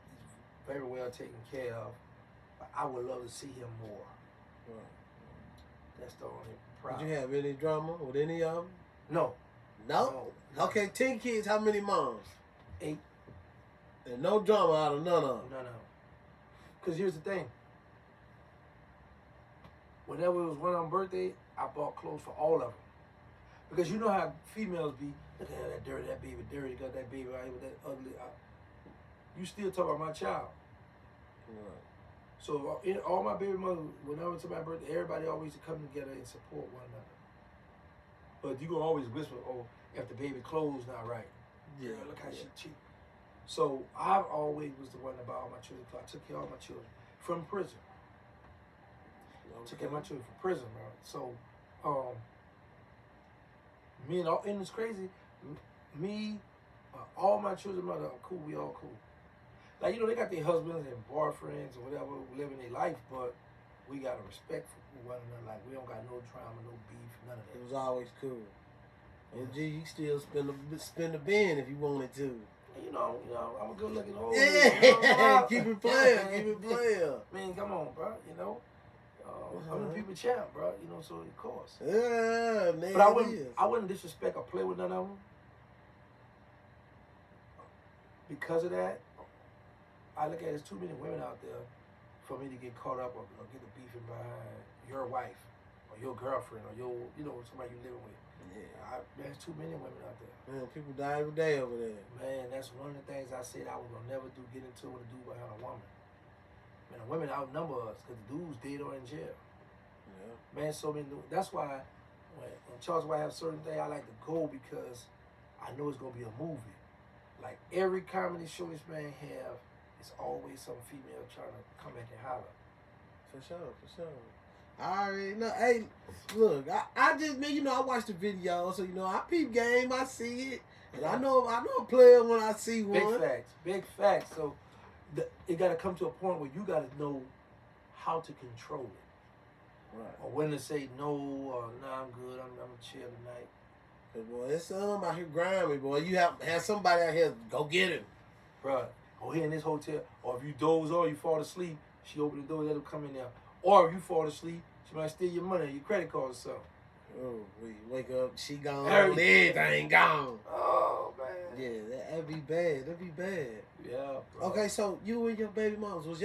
He's very well taken care of. But I would love to see him more. Right. That's the only Did problem. you have any drama with any of them? No. No? No. Okay, 10 kids, how many moms? 8. And no drama out of none of them. No. Because here's the thing. Whenever it was one of them birthday, I bought clothes for all of them. Because you know how females be, look at that dirty, that baby dirty, got that baby out here with that ugly. You still talk about my child. Right. So all my baby mothers, whenever it's my birthday, everybody always come together and support one another. But you gonna always whisper, oh, if the baby clothes not right. Yeah. Girl, look how she cheap. So I always was the one that bought all my children. I took care of all my children from prison. Okay. Took care of my children from prison, bro. So, and it's crazy. Me, all my children, mother, are cool. We all cool. Like, you know, they got their husbands and boyfriends or whatever living their life, but we got a respect for one another. Like, we don't got no drama, no beef, none of that. It was always cool. And G, you still spin the bin if you wanted to. You know, I'm a good looking old Yeah, man. keep it playing. Man, come on, bro. You know, I'm a people champ, bro. You know, so of course. Yeah, man. But I wouldn't disrespect or play with none of them. Because of that, I look at it as too many women out there for me to get caught up or get the beefing behind your wife or your girlfriend or somebody you living with. Yeah, there's too many women out there. Man, people die every day over there. Man, that's one of the things I said I was gonna never do. Get into with a dude behind a woman. Man, the women outnumber us because the dudes dead or in jail. Yeah. Man, so many. That's why when Charles White have certain things, I like to go because I know it's gonna be a movie. Like every comedy show this man have, it's always some female trying to come back and holler. For sure. I already know. Hey, look, I just, man, I watch the video, so I peep game, I see it, and I know a player when I see one. Big facts. So it got to come to a point where you got to know how to control it, right? Or when to say no, or nah, I'm good, I'm gonna chill tonight. Cause boy, it's some out here grimy, boy. You have somebody out here go get him, bruh. Or here in this hotel, or if you doze or you fall asleep, she open the door, let him come in there. Or if you fall asleep, she might steal your money, your credit card or something. Oh, we wake up, she gone, everything gone. Oh, man. Yeah, that'd be bad. Yeah, bro. Okay, so you and your baby moms, were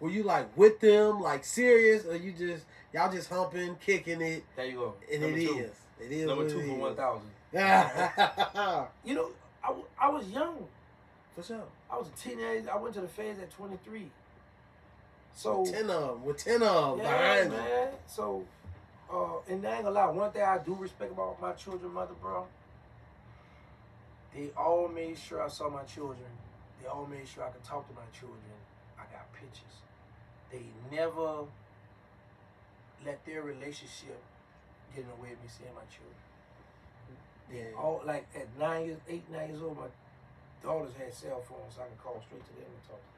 you like with them, like serious, or y'all just humping, kicking it? There you go. And Number two. It is Number what 2 it for is. 1,000. I was young. For sure. I was a teenager. I went to the feds at 23. So with 10 of them yeah, behind man. you. So, and I ain't gonna lie, one thing I do respect about my children, mother, bro, they all made sure I saw my children. They all made sure I could talk to my children. I got pictures. They never let their relationship get in the way of me seeing my children. Yeah. All like at 8, 9 years old, my daughters had cell phones, so I could call straight to them and talk to them.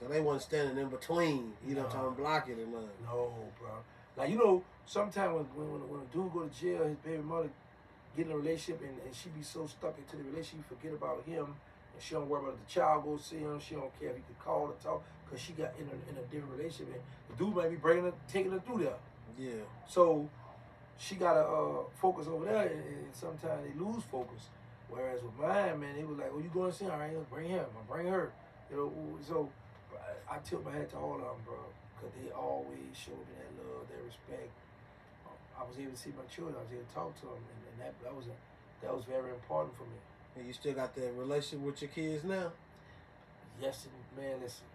So they wasn't standing in between, trying to block it or nothing. No, bro. Like, sometimes when a dude go to jail, his baby mother get in a relationship and she be so stuck into the relationship, you forget about him, and she don't worry about if the child go see him. She don't care if he could call or talk, because she got in a different relationship, and the dude might be taking her through there. Yeah. So she gotta focus over there, and sometimes they lose focus. Whereas with mine, man, they was like, "Oh, you going to see her? All right, bring him, or bring her." So I tilt my hat to all of them, bro, because they always showed me that love, that respect. I was able to see my children. I was able to talk to them, and that was very important for me. And you still got that relationship with your kids now? Yes, man. Listen,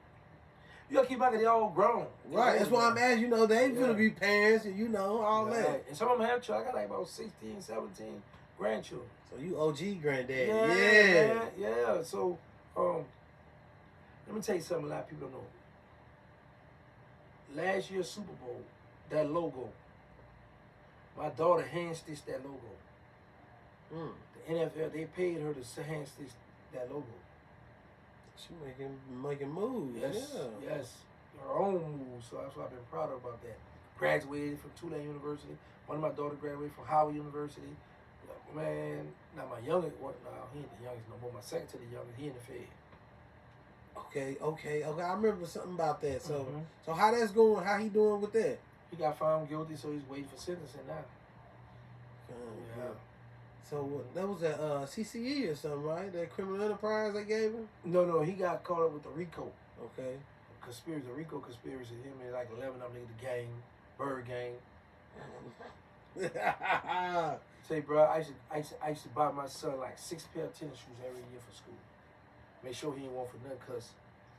you gotta keep back. They all grown. Right. That's why I'm asking. They gonna be parents, and all that. Right. And some of them have children. I got like about 16, 17 grandchildren. So you OG granddaddy. Yeah. Man, yeah. So, let me tell you something a lot of people don't know. Last year's Super Bowl, that logo, my daughter hand-stitched that logo. The NFL, they paid her to hand-stitch that logo. She making moves. Yes. Her own moves, so that's what I've been proud of about that. Graduated from Tulane University. One of my daughters graduated from Howard University. Man, Now my youngest, no, he ain't the youngest no more. My second to the youngest, he in the Fed. Okay. I remember something about that. So, Mm-hmm. so how that's going? How he doing with that? He got found guilty, so he's waiting for sentencing now. Yeah. So that was at CCE or something, right? That criminal enterprise they gave him. No, he got caught up with the RICO. Okay. Conspiracy, the RICO conspiracy. Him and like 11 of them, the gang, Bird Gang. Say, bro, I used to buy my son like 6 pair of tennis shoes every year for school. Make sure he ain't want for nothing, cause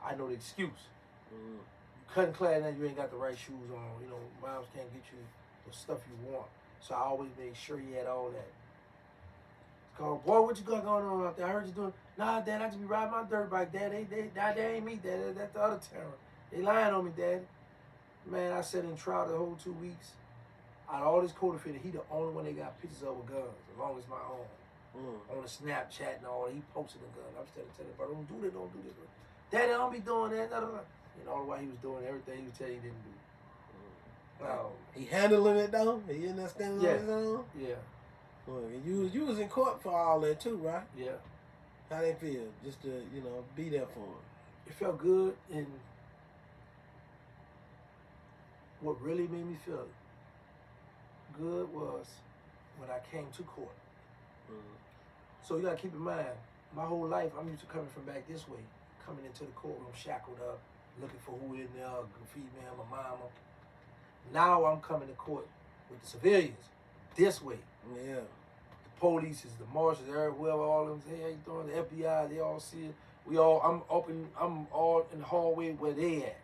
I know the excuse. You cutting class now, you ain't got the right shoes on. You know, moms can't get you the stuff you want. So I always made sure he had all that. It's called, boy, what you got going on out there? I heard you doing. Nah, Dad, I just be riding my dirt bike, Dad. That ain't me, Dad. That's the other Terrance. They lying on me, Dad. Man, I sat in trial the whole 2 weeks. Out of all this co-defendant, he the only one they got pictures of with guns, as long as my own. On the Snapchat and all, he posted the gun. I'm still telling him, bro, don't do this. Daddy, I don't be doing that. And all the while he was doing everything he was telling he didn't do. He handling it though? He in there standing on his own? Yeah. Well, you was in court for all that too, right? Yeah. How they feel? Just to, be there for him. It felt good, and what really made me feel good was when I came to court. So you gotta keep in mind, my whole life I'm used to coming from back this way, coming into the courtroom shackled up, looking for who in there, a female, my mama. Now I'm coming to court with the civilians, this way. Yeah. The police, the marshals, whoever, all of them, hey, how you doing? The FBI, they all see it. I'm all in the hallway where they at.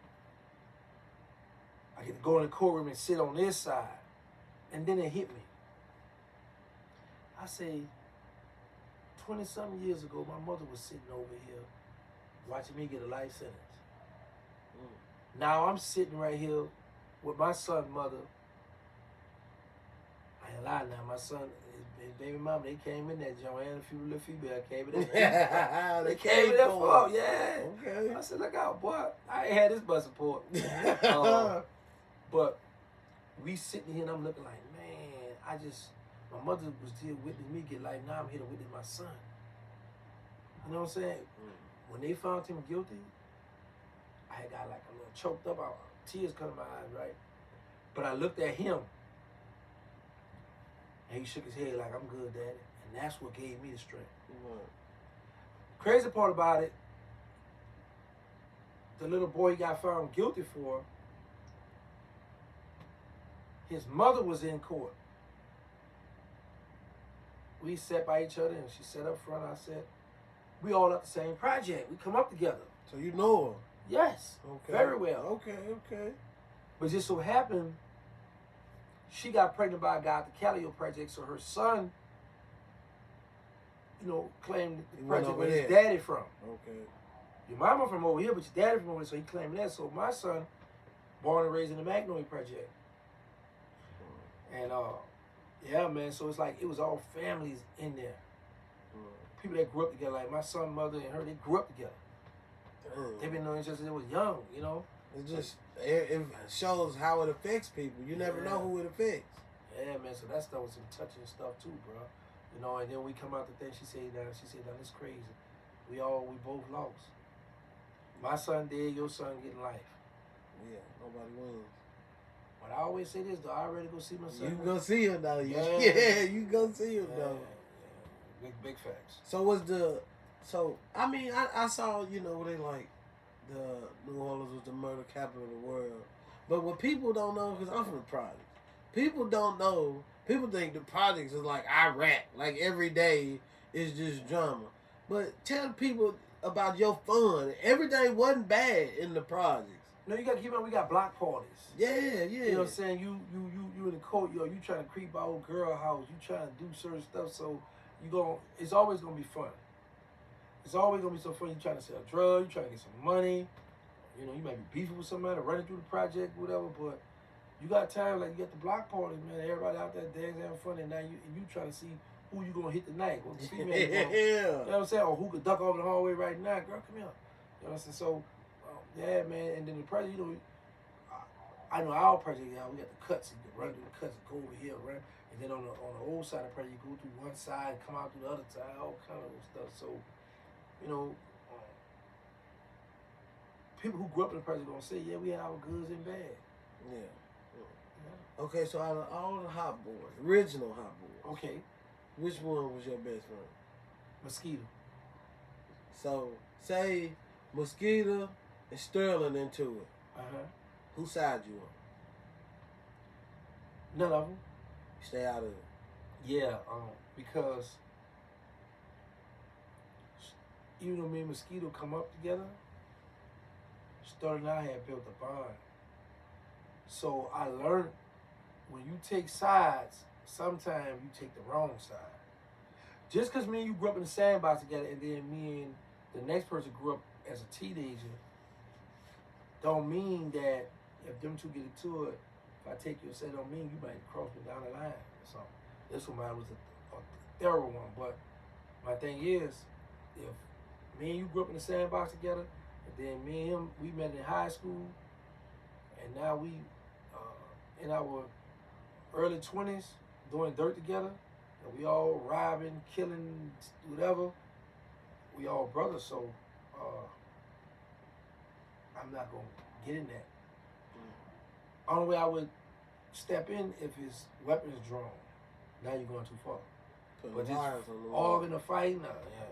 I get to go in the courtroom and sit on this side. And then it hit me. I say, 20-something years ago, my mother was sitting over here watching me get a life sentence. Now I'm sitting right here with my son's mother. I ain't lying now. My son, his baby mama, they came in there. Joanne, a few little female came in there. They came in there for him, yeah. Okay. I said, look out, boy. I ain't had this much support. But we sitting here and I'm looking like, man, my mother was here witnessing me get life. Now I'm here to witness my son. You know what I'm saying? When they found him guilty, I had got like a little choked up, tears coming to my eyes, right? But I looked at him, and he shook his head like, I'm good, Daddy. And that's what gave me the strength. Crazy part about it, the little boy he got found guilty for, his mother was in court. We sat by each other, and she sat up front. I said, we all up the same project. We come up together. So you know her? Yes. Okay. Very well. Okay. But just so happened, she got pregnant by a guy at the Calio project, so her son, claimed the project where his daddy from. Okay. Your mama from over here, but your daddy from over here, so he claimed that. So my son, born and raised in the Magnolia Project. And yeah, man, so it's like it was all families in there. People that grew up together, like my son, mother, and her, they grew up together. They've been knowing each other since they was young, It just it shows how it affects people. You never know who it affects. Yeah, man, so that stuff was some touching stuff too, bro. And then we come out the thing, she said, that's crazy. We both lost. My son dead, your son getting life. Yeah, nobody wins. But I always say this, though, I already go see my son. You can go see him, though. Yeah, you can go see him, though. Yeah. Big facts. So I saw, they like the New Orleans was the murder capital of the world. But what people don't know, because I'm from the projects, people don't know, people think the projects is like Iraq. Like every day is just drama. But tell people about your fun. Every day wasn't bad in the projects. No, you got to keep on. We got block parties. Yeah. You know what I'm saying? You in the courtyard. You trying to creep out old girl house. You trying to do certain stuff. So it's always gonna be fun. It's always gonna be so fun. You trying to sell drugs. You trying to get some money. You might be beefing with somebody, running through the project, whatever. But you got time, like you got the block parties, man. Everybody out there dancing, having fun, and now you trying to see who you gonna hit tonight. What female you know what I'm saying? Or who could duck over the hallway right now? Girl, come here. You know what I'm saying? So. Yeah, man, and then the project, I know our project, we got the cuts, and you run through the cuts and go over here, right? And then on the old side of the project, you go through one side and come out through the other side, all kind of stuff. So, you know, people who grew up in the project gonna say, yeah, we had our goods and bad. Yeah. Okay, so out of all the hot boys, original hot boys, Okay. which one was your best friend? Mosquito. So, say Mosquito and Sterling into it. Whose side you on? None of them. Stay out of it. Yeah, because even though me and Mosquito come up together, Sterling and I had built a bond. So I learned when you take sides, sometimes you take the wrong side. Just because me and you grew up in the sandbox together and then me and the next person grew up as a teenager, don't mean that if them two get into it, if I take you and say don't mean you might cross me down the line or something. This one mine was a thorough one, but my thing is, if me and you grew up in the sandbox together, and then me and him, we met in high school, and now we in our early 20s doing dirt together, and we all robbing, killing, whatever. We all brothers, so I'm not gonna get in that. Only way I would step in if his weapons drawn. Now you're going too far. But just all in a fight, nah, yeah.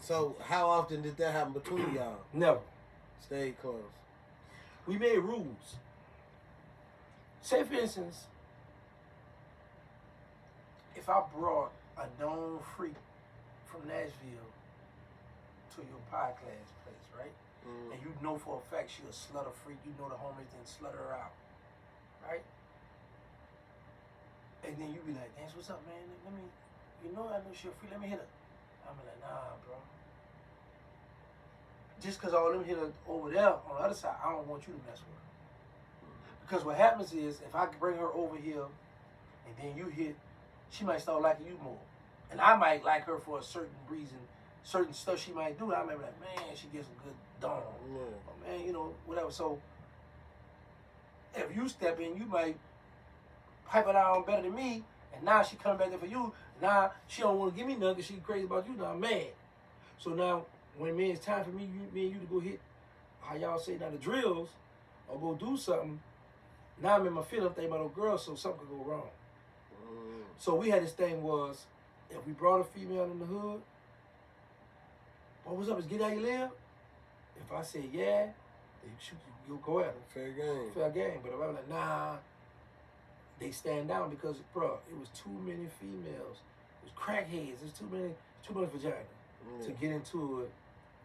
So how often did that happen between y'all? Never. Stay close. We made rules. Say for instance, if I brought a known freak from Nashville to your podcast place, right? And you know for a fact she a slutter freak, you know the homies didn't slut her out, right? And then you be like, Dance, what's up, man? Let me, you know I know she a freak, let me hit her. I'm like, nah, bro. Just because all them hit her over there on the other side, I don't want you to mess with her. Because what happens is, if I bring her over here and then you hit, she might start liking you more. And I might like her for a certain reason, certain stuff she might do. I might be like, man, she gets some good dong. Or, man, you know, whatever. So, if you step in, you might pipe it out better than me, and now she coming back there for you. Now, she don't want to give me nothing because she crazy about you. Now, I'm mad. So now, when it's time for me and you to go hit, how y'all say now, the drills, or go do something, now I'm in my feeling thinking about those girls, so something could go wrong. So we had this thing was, if we brought a female in the hood, what's up, is get how you live? If I say yeah, they shoot you'll go at them. Fair game. Fair game. But if I'm like, nah, they stand down because, bro, it was too many females. It was crackheads. There's too much vagina to get into it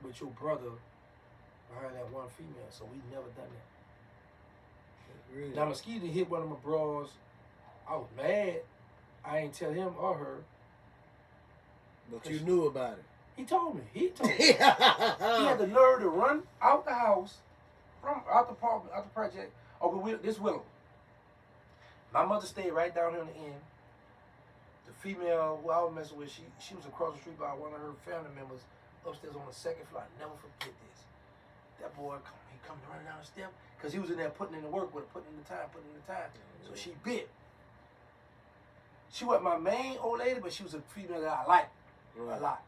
with your brother behind that one female. So we never done that. Really? Now, Mosquito hit one of my bros. I was mad. I ain't tell him or her. But you knew about it. He told me. He had the nerve to run out the house, from out the apartment, out the project. Okay, this Willow. My mother stayed right down here on the end. The female who I was messing with, she was across the street by one of her family members upstairs on the second floor. I never forget this. That boy, he come running down the step because he was in there putting in the work with her, putting in the time. So she bit. She wasn't my main old lady, but she was a female that I liked a lot.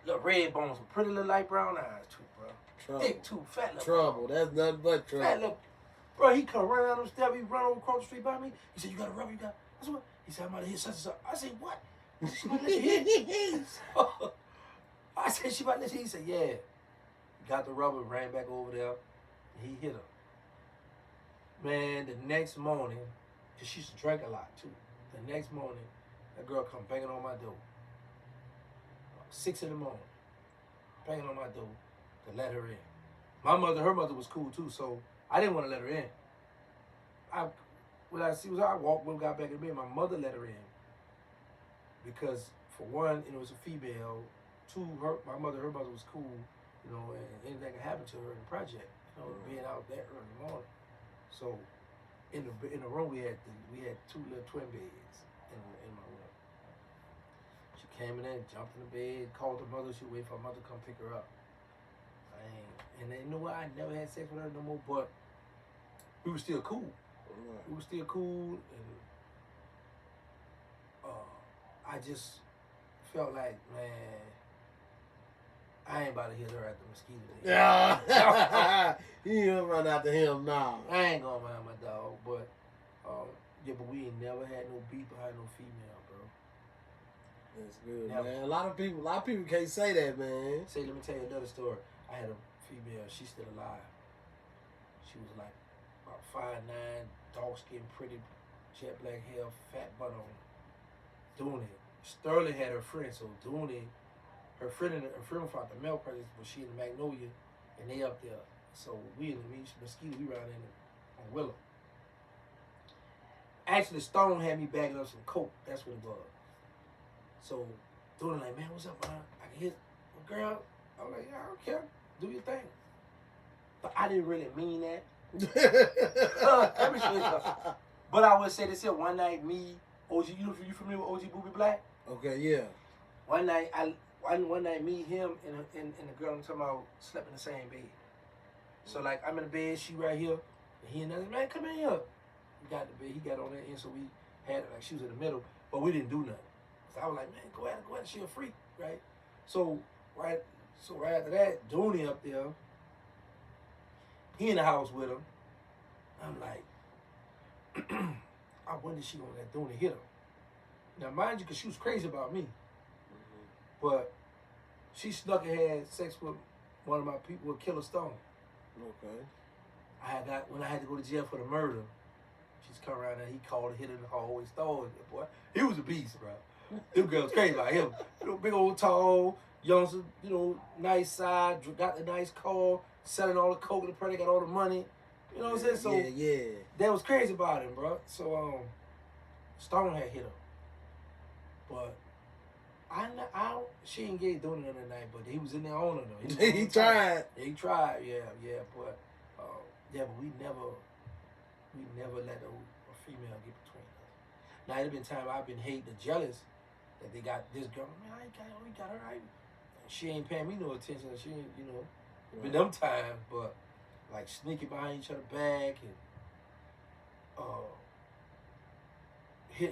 Little red bones with pretty little light brown eyes too, bro. Trouble. Thick too, fat little. Trouble. That's nothing but trouble. Fat little. Bro, he come running down the steps. He run over across the street by me. He said, "You got a rubber? You got?" I said, "What?" He said, "I'm about to hit such and such." I said, "What?" She about to let you hit. I said, "She about to let you hit." He said, "Yeah." He got the rubber, ran back over there. And he hit her. Man, the next morning, because she used to drink a lot too. The next morning, that girl come banging on my door. 6 in the morning, banging on my door to let her in. Her mother was cool too, so I didn't want to let her in. I walked, got back in bed. My mother let her in because, for one, it was a female. Two, her mother was cool, you know, and anything could happen to her in the project, you know, being out that early in the morning. So, in the room we had 2 little twin beds in my room. She came in there, jumped in the bed, called her mother. She waited for her mother to come pick her up. And you know what? I never had sex with her no more, but we were still cool. Right. We were still cool, and I just felt like, man, I ain't about to hit her at the mosquito. Yeah. You ain't run after him now. I ain't gonna mind my dog, but yeah, but we ain't never had no beef behind no female, bro. That's good, never. Man. A lot of people can't say that, man. Say, let me tell you another story. I had a female, she's still alive. She was like about 5'9", dark skin, pretty, jet black hair, fat butt on. Doing it. Sterling had her friend, so doing it. Her friend found the male presence, but she in the Magnolia, and they up there. So we in the mosquito, we riding on Willow. Actually, Stone had me bagging up some coke. That's what it was. So doing it like, man, what's up, man? I can hit a girl. I was like, yeah, I don't care. Do your thing. But I didn't really mean that. Let me show you something. But I would say this here, one night, me, OG, you familiar with OG Booby Black? Okay, yeah. One night, me, him, and the girl I'm talking about slept in the same bed. So, like, I'm in the bed, she right here, and he another man, come in here. He got the bed, he got on that end, so we had, like, she was in the middle, but we didn't do nothing. So I was like, man, go ahead, she a freak, right? So right after that, Dooney up there, he in the house with him. I'm like, I wonder if she gonna let Dooney hit him. Now, mind you, because she was crazy about me. But she snuck and had sex with one of my people, with Killer Stone. Okay. When I had to go to jail for the murder, she's come around and he called and hit her in the hallway. Stone, boy, he was a beast, bro. Them girls crazy about him. Big old tall, youngster, nice side, got the nice car, selling all the coke in the party, got all the money. You know what I'm saying? So yeah. That was crazy about him, bro. So Stone had hit him. But she ain't get doing it that night, but he was in there on her though. He tried. He tried, yeah. But but we never let a female get between us. Now there's been times I've been hating and jealous that they got this girl. Man, I got her right. She ain't paying me no attention. She ain't, been them times, but like sneaking behind each other back and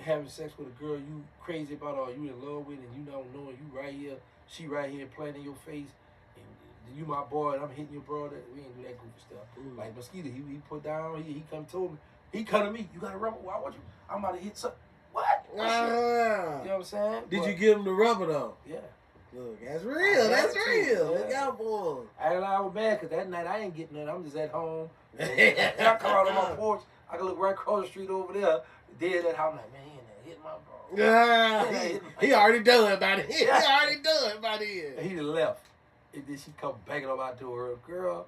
having sex with a girl you crazy about or you in love with and you don't know and you right here, she right here playing in your face and you my boy and I'm hitting your brother. We ain't do that goofy stuff. Like Mosquito, he put down, he come to me. He come to me, you got a rubber? Why would you? I'm about to hit something. What? You know what I'm saying? Did you give him the rubber though? Yeah. Look, that's real. That's real. Yeah. Look out for him. I was mad because that night I ain't getting nothing. I'm just at home. I come out on my porch. I can look right across the street over there. Dead at house. I'm like, man, he in there hit my bro. He already done about it. He already done about it. He left. And then she come banging on my door, girl.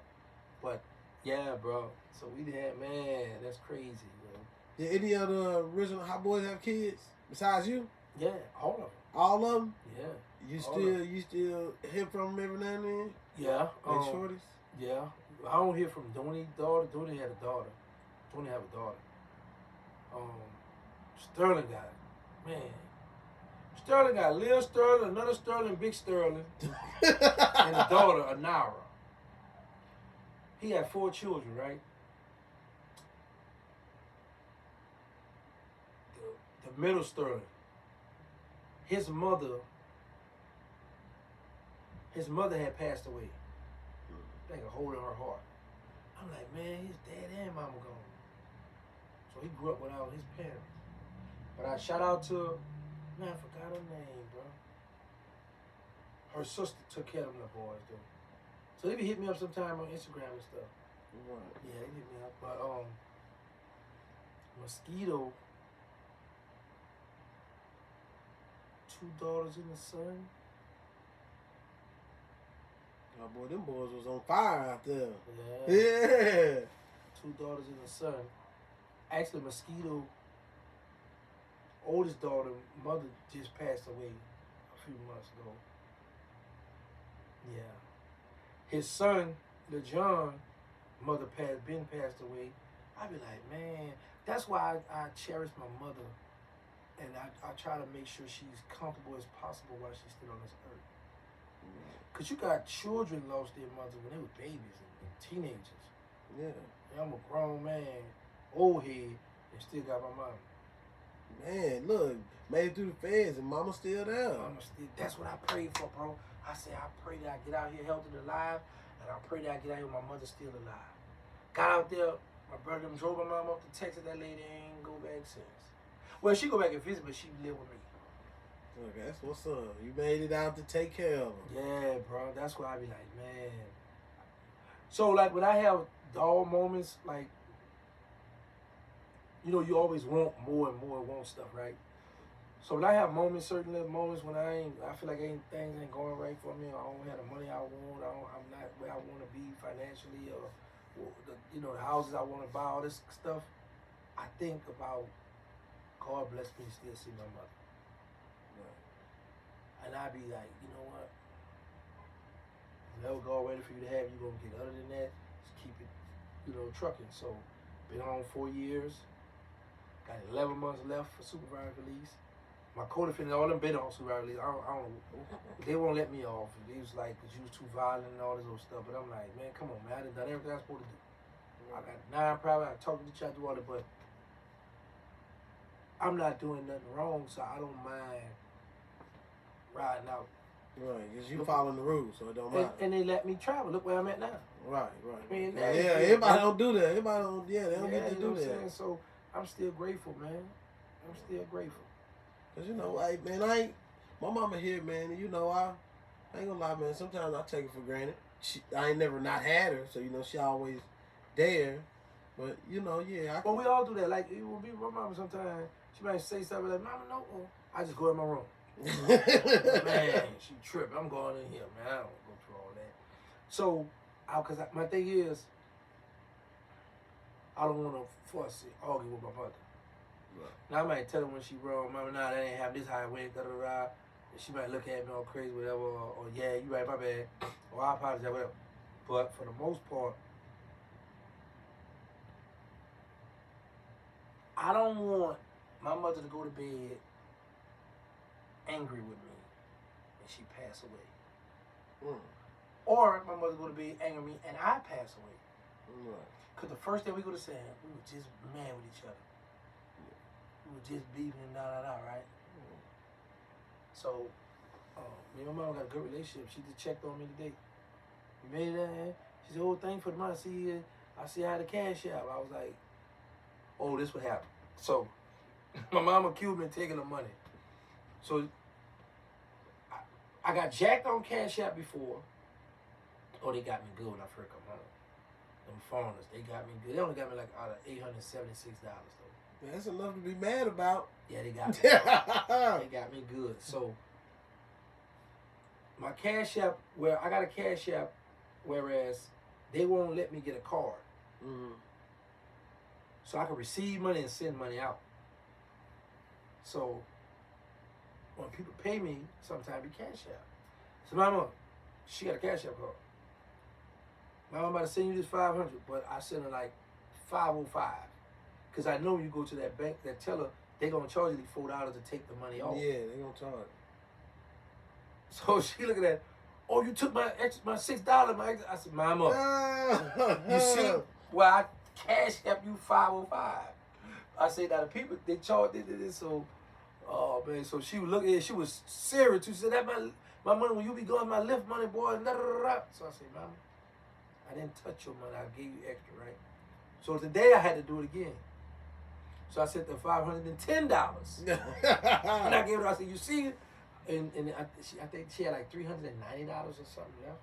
But yeah, bro. So we had, man, that's crazy, bro. Did any of the original Hot Boys have kids besides you? Yeah, all of them. All of them? Yeah. You still hear from them every now and then? Yeah. Shorties? Yeah. I don't hear from Dooney's daughter. Dooney had a daughter. Dooney have a daughter. Sterling got it. Man. Sterling got Lil Sterling, another Sterling, Big Sterling, and a daughter, Anara. He had 4 children, right? The middle Sterling. His mother had passed away. Like a hole in her heart. I'm like, man, his dad and mama gone. So he grew up without his parents. But I shout out to, man, I forgot her name, bro. Her sister took care of them boys, though. So they be hitting me up sometime on Instagram and stuff. Right. Yeah, they hit me up. But Mosquito, 2 daughters and a son. Oh boy, them boys was on fire out there. Yeah. 2 daughters and a son. Actually, Mosquito, oldest daughter, mother just passed away a few months ago. Yeah. His son, LeJohn, mother passed away. I be like, man, that's why I cherish my mother, and I try to make sure she's comfortable as possible while she's still on this earth. Because you got children lost their mother when they were babies and teenagers. Yeah. And I'm a grown man old head and still got my mama. Man, look, made it through the feds and mama's still there. That's what I prayed for, bro. I said, I pray that I get out here healthy and alive, and I pray that I get out here with my mother still alive. Got out there, my brother them drove my mom up to Texas. That lady ain't go back since. Well, she go back and visit, but she live with me. Look, that's what's up. You made it out to take care of them. Yeah, bro. That's why I be like, man. So, like, when I have dull moments, like, you know, you always want more and more, want stuff, right? So when I have moments, certain little moments when I feel like things ain't going right for me, or I don't have the money I want, I'm not where I want to be financially, or the houses I want to buy, all this stuff, I think about God bless me to still see my mother. Right. And I be like, you know what? Whatever God ready for you to have, you're going to get. Other than that, just keep it, trucking. So, been on 4 years. Got 11 months left for supervised release. My co-defendant, all them been on supervised release. I don't, they won't let me off. They was like, because you was too violent and all this old stuff. But I'm like, man, come on, man. I done everything I was supposed to do. I got 9 private. I talked to each other, do all that, but I'm not doing nothing wrong, so I don't mind riding out. Right, because you following the rules, so it don't matter. And they let me travel. Look where I'm at now. Right. I mean, everybody don't do that. Everybody don't, they don't get to do that. So I'm still grateful, man. I'm still grateful. Cause my mama here, man, and I ain't gonna lie, man. Sometimes I take it for granted. I ain't never not had her, so she always there. But Well, we all do that. Like it will be my mama sometimes. She might say something like, "Mama, no." I just go in my room. Man, she tripping. I'm going in here, man. I don't go through all that. So, cause my thing is, I don't want to fuss it, argue with my mother. Right. Now I might tell her when she wrong, Mama, nah, that ain't have this how it went, da da da. And she might look at me all crazy, whatever, or yeah, you right, my bad, or I apologize, whatever. But for the most part, I don't want my mother to go to bed angry with me and she pass away. Or my mother go to bed angry with me and I pass away. Because the first day we go to Sam, we were just mad with each other. We were just beefing and right? So, me and my mom got a good relationship. She just checked on me today. We made it in. She said, "Oh, thanks for the money. I see I had a cash out." I was like, "Oh, this would happen." So, my mom accused me of taking the money. So, I got jacked on Cash App before. Oh, they got me good when I first come home. Them foreigners, they got me good. They only got me like out of $876 though. That's enough to be mad about. Yeah, they got me. They got me good. So, my Cash App, I got a Cash App, whereas they won't let me get a card. So I can receive money and send money out. So when people pay me, sometimes we Cash App. So my mom, she got a Cash App card. My mom about to send you this $500, but I send her like $505. Because I know when you go to that bank, that teller, they're going to charge you $4 to take the money off. Yeah, they're going to charge. So she look at that. "Oh, you took my $6. I said, "Mama, you see, well, I Cash App you $505. I said, "Now the people, they charge this, so, oh man." So she was looking at it, she was serious. She said, "That my money, when you be going, my lift money, boy." So I said, "Mama, I didn't touch your money. I gave you extra, right?" So today I had to do it again. So I said the $510. And I gave her, I said, "You see it?" And I think she had like $390 or something left.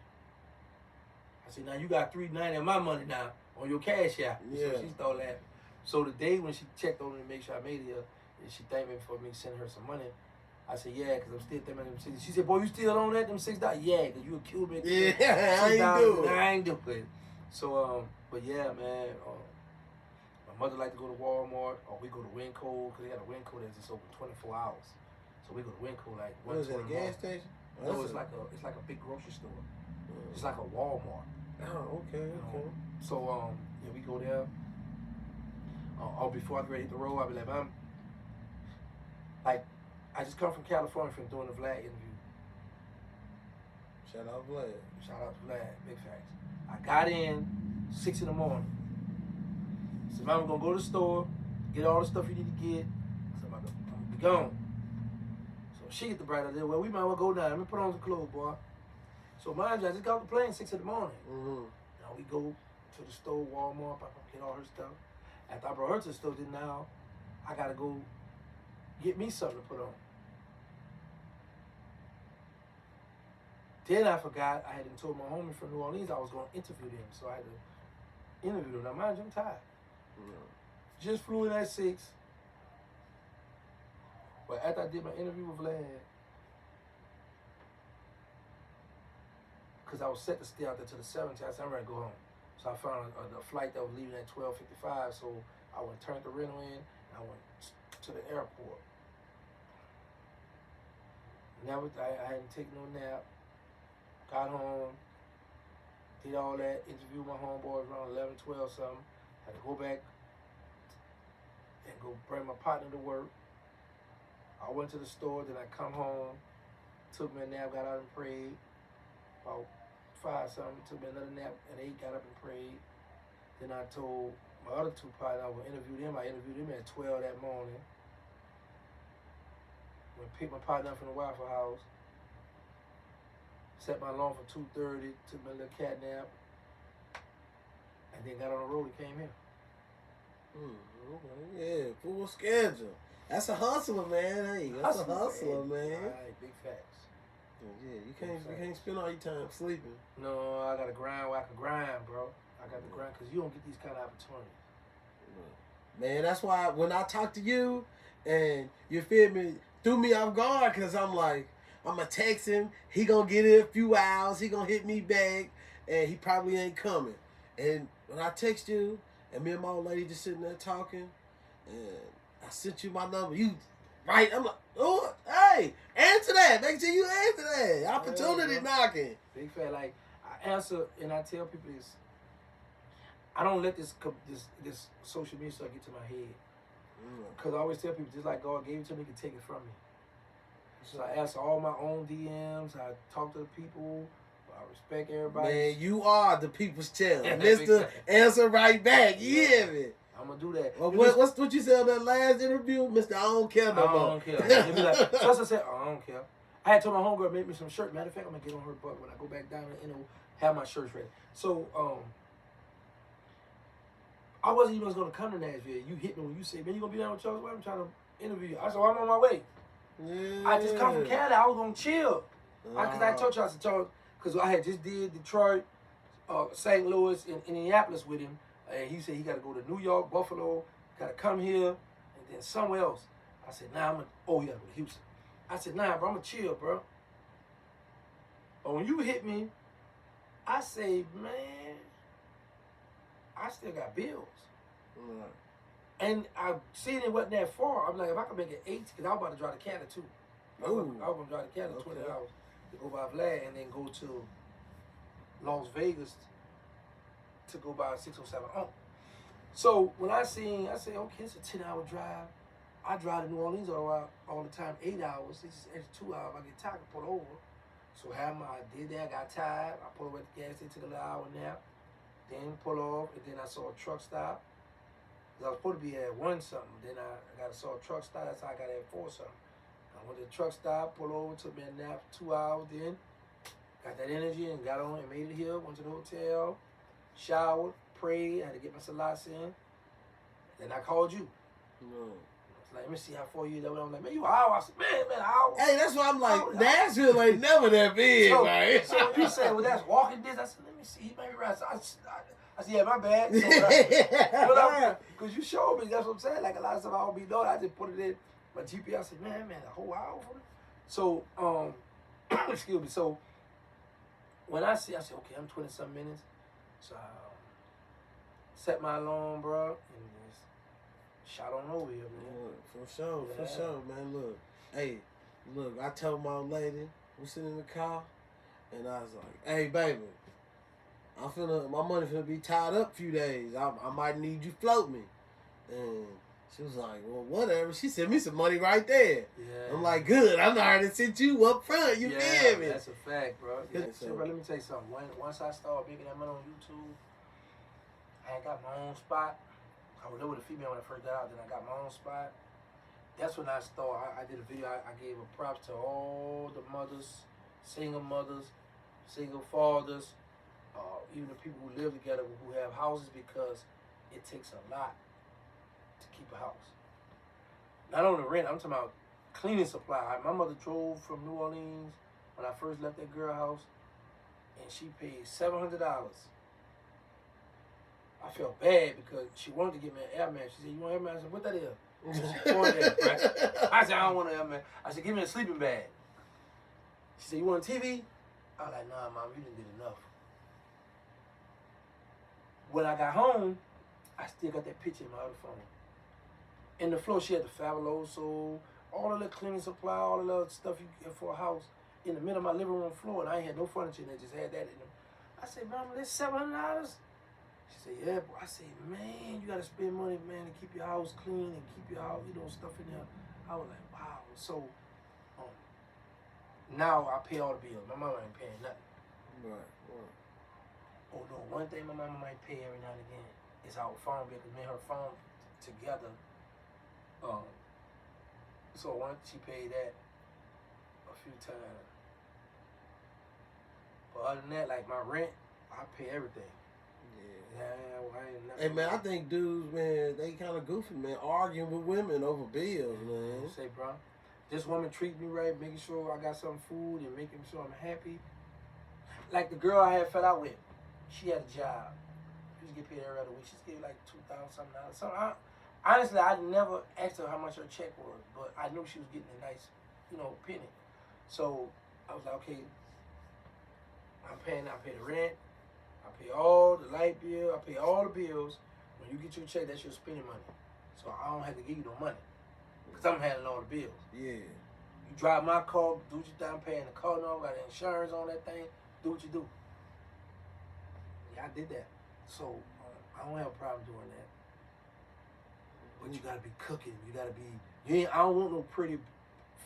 I said, "Now you got $390 of my money now on your Cash App." Yeah. So she started laughing. So the day when she checked on me to make sure I made it, and she thanked me for me sending her some money, I said, "Yeah, because I'm still thinking them $6." She said, "Boy, you still on that, them $6? "Yeah, because you accused me." Yeah, I ain't do it. So, but yeah, man, my mother like to go to Walmart, or we go to Winco, because they got a Winco that's just open 24 hours. So we go to Winco like what is it, a gas station? No, it's like a big grocery store. It's like a Walmart. Oh, okay. So yeah, we go there. Before I get ready to hit the road, I'll be like, "Mom, like, I just come from California from doing the Vlad interview." Shout out Vlad. Shout out to Vlad, big facts. I got in 6 in the morning. So mama gonna go to the store, get all the stuff you need to get. So I'm gonna be gone. So she get the bright idea. Well, we might well go down. Let me put on some clothes, boy. So mind you, I just got off the plane 6 in the morning. Now we go to the store, Walmart, I get all her stuff. After I brought her to the store, then now I gotta go get me something to put on. Then I forgot I hadn't told my homie from New Orleans I was gonna interview them, so I had to interview them. Now mind you, I'm tired. Just flew in at 6. But after I did my interview with Vlad, because I was set to stay out there till the 17th, I said, I'm ready to go home. So I found a flight that was leaving at 12:55, so I went turned the rental in, and I went to the airport. Never, I hadn't taken no nap. Got home, did all that, interviewed my homeboys around 11, 12 something. Had to go back and go bring my partner to work. I went to the store, then I come home, took me a nap, got out and prayed. About 5 something, took me another nap at 8, got up and prayed. Then I told my other 2 partners I would interview them. I interviewed them at 12 that morning. Went pick my partner up from the Waffle House. Set my alarm for 2:30, took my little cat nap, and then got on the road and came here. Yeah, full schedule. That's a hustler, man. Hey, that's a hustler, man. All right, big facts. Yeah, you can't spend all your time sleeping. No, I gotta grind where I can grind, bro. I got to grind because you don't get these kind of opportunities. Man, that's why when I talk to you and you feel me, threw me off guard because I'm like, I'm going to text him. He going to get it in a few hours. He going to hit me back and he probably ain't coming. And when I text you and me and my old lady just sitting there talking and I sent you my number, you, right? I'm like, oh, hey, answer that. Make sure you answer that. Opportunity knocking. Big fat, like, I answer and I tell people this. I don't let this social media stuff get to my head. Because I always tell people, just like God gave it to me, He can take it from me. So I answer all my own DMs. I talk to the people. I respect everybody. Man, you are the people's champ. Mr. Answer right back. You hear me? I'm going to do that. Well, what you said on that last interview? Mr. I don't care no more. I don't care. Be like, so I said, I don't care. I had told my homegirl make me some shirts. Matter of fact, I'm going to get on her butt when I go back down and have my shirts ready. So, I wasn't even going to come to Nashville. You hit me when you said, man, you going to be down with Charles? Well, I'm trying to interview you. I said, well, I'm on my way. Yeah. I just come from Canada. I was going to chill. Because I told you, I said, Charles, because I had just did Detroit, St. Louis, and Indianapolis with him. And he said he got to go to New York, Buffalo, got to come here, and then somewhere else. I said, nah, he got to go to Houston. I said, nah, bro, I'm going to chill, bro. But when you hit me, I say, man, I still got bills. And I seen it wasn't that far. I'm like, if I could make it 8, because I was about to drive to Canada too. I was going to drive to Canada 20 hours to go by Vlad and then go to Las Vegas to go by 607 on. So when I said, okay, it's a 10-hour drive. I drive to New Orleans all the time, 8 hours. It's just extra 2 hours. I get tired, I pull over. So I did that, got tired. I pulled over at the gas station, took a little hour nap. Then pull off, and then I saw a truck stop. I was supposed to be at 1 something. Then I saw a truck stop. That's how I got at 4 something. I went to the truck stop, pulled over, took me a nap, 2 hours. Then got that energy and got on and made it here. Went to the hotel, showered, prayed. I had to get my salads in. Then I called you. I was like, let me see how far you there. I'm like, man, you an hour. I said, man, an hour. Hey, that's why I'm like, Nashville ain't never that big, right? So when you said, well, that's walking distance, I said, let me see. He made me right. So I said, yeah, my bad. So because you showed me, that's what I'm saying. Like a lot of stuff I don't be knowing. I just put it in my GPS. I said, man, a whole hour for it. So, excuse me. So when I said, okay, I'm 20-something minutes. So I set my alarm, bro, and just shot on over here, man. For sure, man. Look, I told my old lady, we sitting in the car, and I was like, hey, baby, my money finna be tied up a few days. I might need you to float me. And she was like, well, whatever. She sent me some money right there. Yeah. I'm like, good. I'm already sent you up front. You feel me? That's a fact, bro. Yeah, so, bro, let me tell you something. Once I started making that money on YouTube, I ain't got my own spot. I was living with a female when I first got out. Then I got my own spot. That's when I started. I did a video. I gave a props to all the mothers, single fathers, even the people who live together who have houses, because it takes a lot to keep a house. Not only rent, I'm talking about cleaning supply. My mother drove from New Orleans when I first left that girl house, and she paid $700. I felt bad because she wanted to get me an air mattress. She said, "You want an air mattress?" I said, "What that is?" She pointed at it, right? I said, "I don't want an air mattress." I said, "Give me a sleeping bag." She said, "You want a TV?" I was like, "Nah, Mom, you didn't get enough." When I got home, I still got that picture in my other phone. In the floor, she had the Fabuloso, all of the cleaning supply, all of the other stuff you get for a house in the middle of my living room floor, and I ain't had no furniture in there, just had that in them. I said, "Mom, that's $700? She said, "Yeah, bro." I said, "Man, you gotta spend money, man, to keep your house clean and keep your house, stuff in there." I was like, wow. So now I pay all the bills. My mama ain't paying nothing. Right. Although one thing my mama might pay every now and again is our phone bill, because me and her phone together. So once she paid that a few times. But other than that, like my rent, I pay everything. Yeah, I ain't never. Hey man, I think dudes, man, they kind of goofy, man, arguing with women over bills, man. Say, bro, this woman treat me right, making sure I got some food and making sure I'm happy. Like the girl I had fell out with, she had a job. She used to get paid every other week. She used to get like $2,000 something. So honestly, I never asked her how much her check was, but I knew she was getting a nice, penny. So I was like, okay, I pay the rent, I pay all the light bill, I pay all the bills. When you get your check, that's your spending money. So I don't have to give you no money, because I'm handling all the bills. Yeah. You drive my car, do what you do, I'm paying the car note, got the insurance on that thing, do what you do. Yeah, I did that. So I don't have a problem doing that. But you gotta be cooking. You gotta be. I don't want no pretty,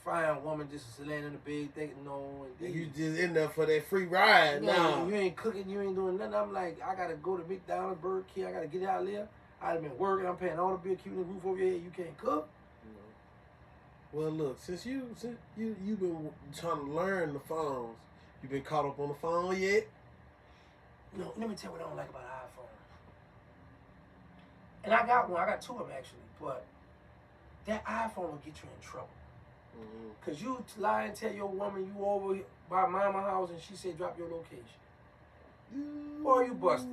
fine woman just laying in the bed thinking no. And you just in there for that free ride. You ain't cooking. You ain't doing nothing. I'm like, I gotta go to McDonald's, Burger King. I gotta get out of there. I've been working. I'm paying all the bill, keeping the roof over your head. You can't cook. Well, look, since you've been trying to learn the phones, you been caught up on the phone yet? No, let me tell you what I don't like about an iPhone. And I got one. I got two of them actually. But that iPhone will get you in trouble. Because you lie and tell your woman you over by mama house and she said drop your location. Or you busted.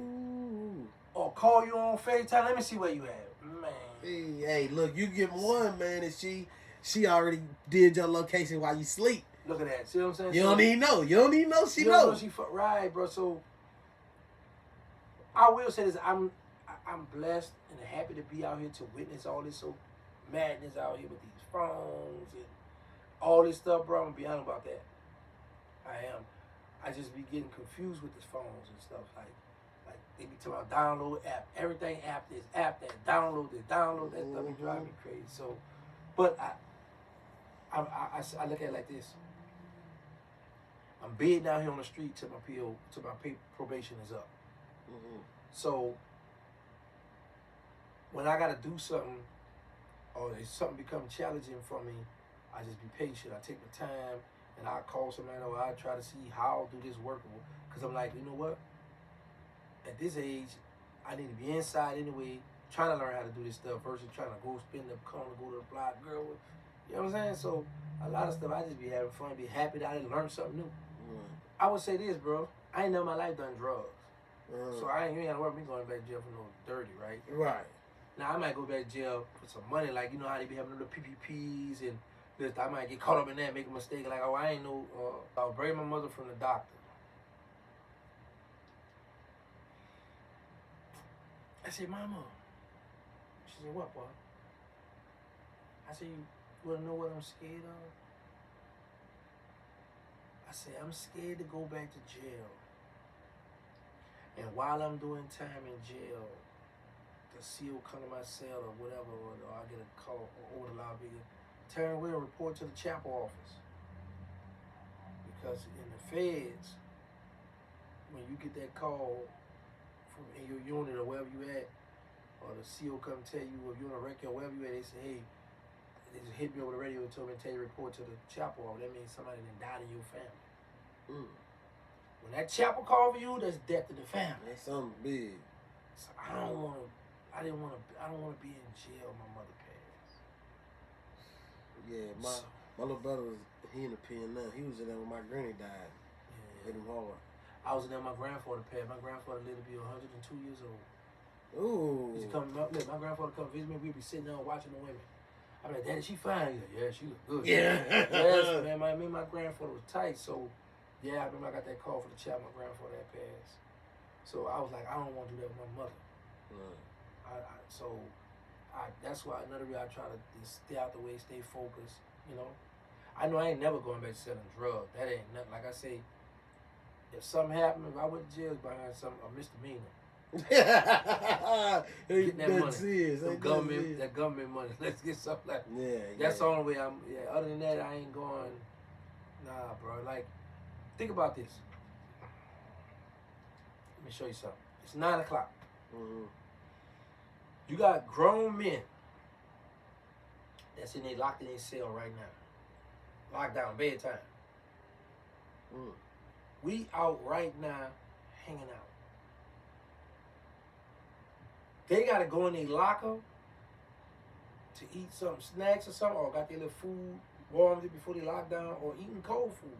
Or call you on FaceTime. Let me see where you at. Man. Hey, look, you get one, man, and she already did your location while you sleep. Look at that. See what I'm saying? You don't even know. You don't even know she knows. Right, bro. So I will say this. I'm blessed and happy to be out here to witness all this madness out here with these phones and all this stuff, bro. I'm gonna be honest about that. I am. I just be getting confused with these phones and stuff. Like they be talking about download app, everything app this, app that, download this, download that stuff. Be driving me crazy. So, but I look at it like this. I'm being down here on the street till my probation is up. So when I gotta do something, or if something become challenging for me, I just be patient. I take my time, and I call somebody, or I try to see how to do this workable. Because I'm like, you know what? At this age, I need to be inside anyway, trying to learn how to do this stuff versus trying to go spend the corner, go to the block, girl. You know what I'm saying? So a lot of stuff, I just be having fun, be happy that I didn't learn something new. I would say this, bro. I ain't never in my life done drugs. So you ain't gotta worry about me going back to jail for no dirty, right? Right. Now I might go back to jail for some money, like you know how they be having the PPPs and this. I might get caught up in that, make a mistake, like I ain't know. I'll bring my mother from the doctor. I said, Mama. She said, what, boy? I said, you wanna know what I'm scared of? I said, I'm scared to go back to jail. And while I'm doing time in jail, the CO come to my cell or whatever, or I get a call over the lobby, Terrance will report to the chapel office. Because in the feds, when you get that call from in your unit or wherever you at, or the CO come tell you if you're on a record or wherever you at, they say, hey, they just hit me over the radio and told me to tell you to report to the chapel. That means somebody done died in your family. When that chapel call for you, that's death to the family. That's something big. So I don't want to be in jail. My mother passed. Yeah, my little brother he in the pen now. He was in there when my granny died. Yeah. Hit him hard. I was in there when my grandfather passed. My grandfather lived to be 102 years old. Ooh. He's coming up. Look, my grandfather come visit me. We'd be sitting there watching the women. I'm like, Daddy, she fine. He's like, yeah, she look good. Yeah. Yes, man. Me and my grandfather was tight. So, yeah, I remember I got that call for the child. My grandfather had passed. So I was like, I don't want to do that with my mother. That's why another reason I try to just stay out the way, stay focused. You know, I know I ain't never going back to selling drugs. That ain't nothing. Like I say, if something happened, if I went to jail behind a misdemeanor. Getting that money, serious. That government money. Let's get something like that. Yeah, that's the only way I'm. Yeah. Other than that, I ain't going. Nah, bro. Like, think about this. Let me show you something. It's 9 o'clock. Mm-hmm. You got grown men that's locked in their cell right now. Locked down, bedtime. We out right now hanging out. They gotta go in their locker to eat some snacks or something, or got their little food warmed it before they lock down, or eating cold food.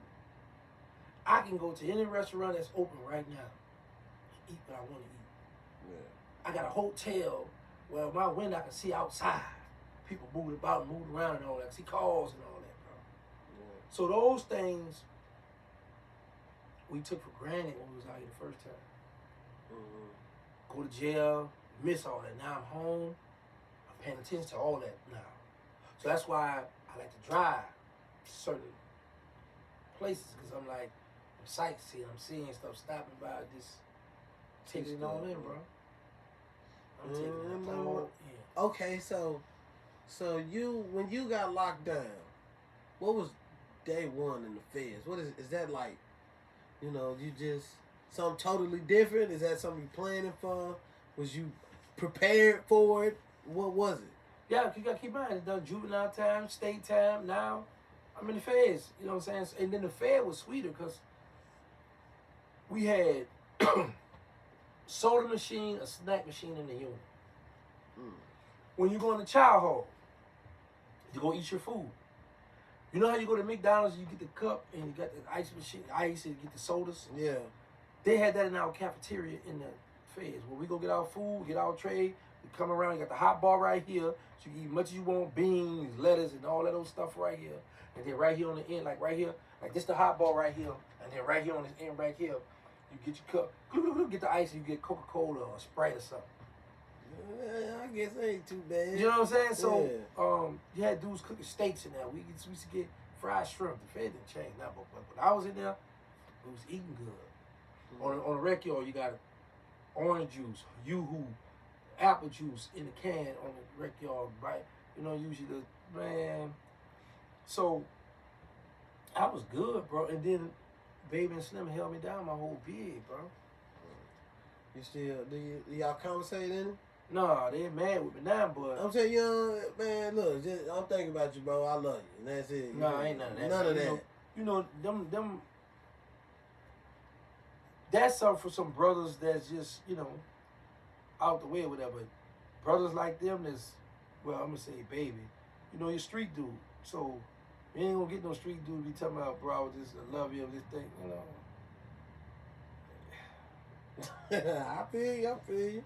I can go to any restaurant that's open right now and eat what I want to eat. Yeah. I got a hotel where my window I can see outside. People moving about, moving around and all that. I see cars and all that, bro. Yeah. So those things we took for granted when we was out here the first time. Go to jail, miss all that. Now I'm home. I'm paying attention to all that now. So that's why I like to drive certain places, because I'm like, I'm sightseeing, I'm seeing stuff, stopping by, just taking it all in, bro. I'm taking it all in. Okay, so you, when you got locked down, what was day one in the feds? What is that like? You know, you just something totally different? Is that something you planning for? Was you prepared for it? What was it? Yeah, you gotta keep in mind, it's done juvenile time, state time. Now I'm in the feds. You know what I'm saying? And then the fed was sweeter because we had soda machine, a snack machine in the unit. When you go in the child hall, you go eat your food. You know how you go to McDonald's, you get the cup and you got the ice machine, ice, and you get the sodas? Yeah. They had that in our cafeteria in the feds. When we go get our food, get our tray, we come around, you got the hot bar right here, so you can eat as much as you want, beans, lettuce, and all that old stuff right here. And then right here on the end, like right here, like this the hot bar right here, and then right here on this end right here, you get your cup, get the ice, and you get Coca-Cola or Sprite or something. I guess it ain't too bad. You know what I'm saying? So, you had dudes cooking steaks in there. We used to get fried shrimp. The Fed didn't change that, but when I was in there, it was eating good. On the rec yard, you got orange juice, Yoo-hoo, apple juice in the can on the rec yard, right? You know, usually man. So, I was good, bro. And then Baby and Slim held me down my whole bid, bro. You still, do y'all conversate in it? No, they mad with me now, but I'm saying, man, look, I'm thinking about you, bro. I love you, and that's it. No, ain't none of that. None of that. You know, them. That's something for some brothers that's just, out the way or whatever. Brothers like them that's, well, I'm gonna say, baby, you're street dude. So you ain't gonna get no street dude to be talking about, bro, I love you, this thing, I feel you.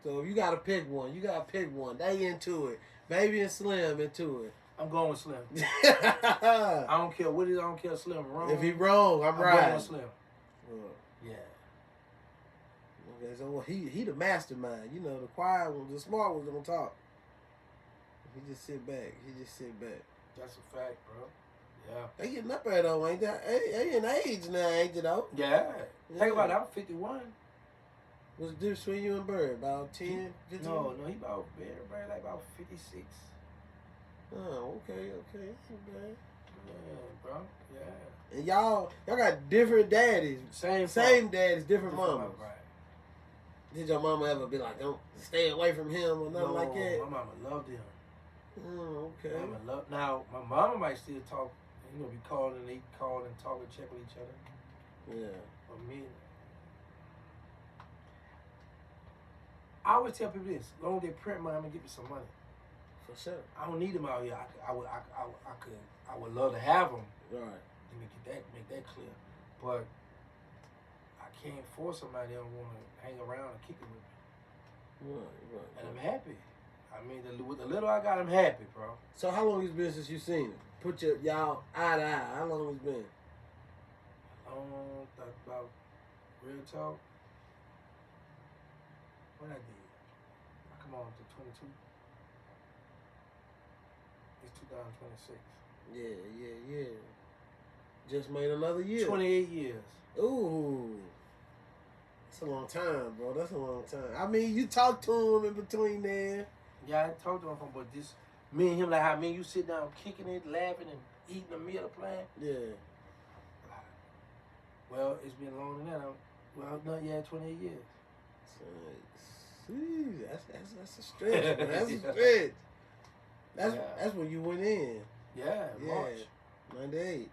So you gotta pick one. They into it. Baby and Slim into it. I'm going with Slim. I don't care what it is. I don't care if Slim wrong. If he wrong, I'm right. Going with Slim. Yeah. Okay, so he the mastermind. The quiet ones, the smart ones don't talk. He just sit back. That's a fact, bro. Yeah. They getting up there though, ain't that? They in age now, ain't you though? Yeah. Think about it. I'm 51. What's the difference between you and Bird? About 10, 15? No, he about Bird like about 56. Oh, okay. Okay. Yeah, bro. Yeah. And y'all got different daddies. Same daddies, different mamas. Right. Did your mama ever be like, don't stay away from him or nothing like that? My mama loved him. Oh, okay. Now, my mama might still talk, be calling, they call and talk and check with each other. Yeah. But me, I always tell people this: as long as they print money, I'm gonna give you some money. For sure. I don't need them out here. I would love to have them. Right. Make that clear. But I can't force somebody that don't want to hang around and kick it with me. Right. And I'm happy. I mean, with the little I got, I'm happy, bro. So how long has it been since you seen it? Put y'all eye to eye. How long has it been? About real talk. What I did? I come on to 22. It's 2026. Yeah. Just made another year. 28 years. Ooh. That's a long time, bro. That's a long time. I mean, you talk to him in between there. Yeah, I talked to him, but just me and him, like how me and you sit down kicking it, laughing, and eating a meal playing. Yeah. Well, it's been longer than that. 28 years. See, that's a stretch, man. That's a stretch. That's when you went in. Yeah, March. 98.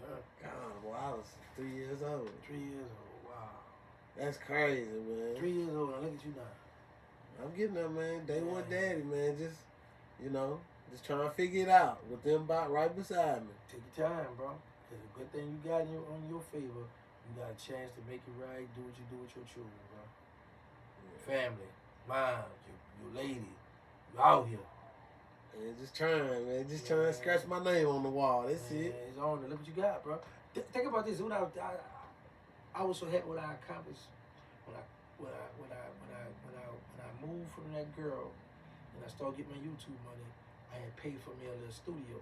Yeah. God, well, I was 3 years old. 3 years old, wow. That's crazy, man. 3 years old, now look at you now. I'm getting there, man. Day one daddy, man. Just trying to figure it out with them right beside me. Take your time, bro. Because the good thing you got on your favor, you got a chance to make it right, do what you do with your children, bro. Yeah. Family, mom, your lady, you out here. And just trying, man. Just trying to scratch my name on the wall. That's it. It's on there. Look what you got, bro. Think about this. When I was so happy what I accomplished when I moved from that girl and I started getting my YouTube money. I had paid for me a little studio.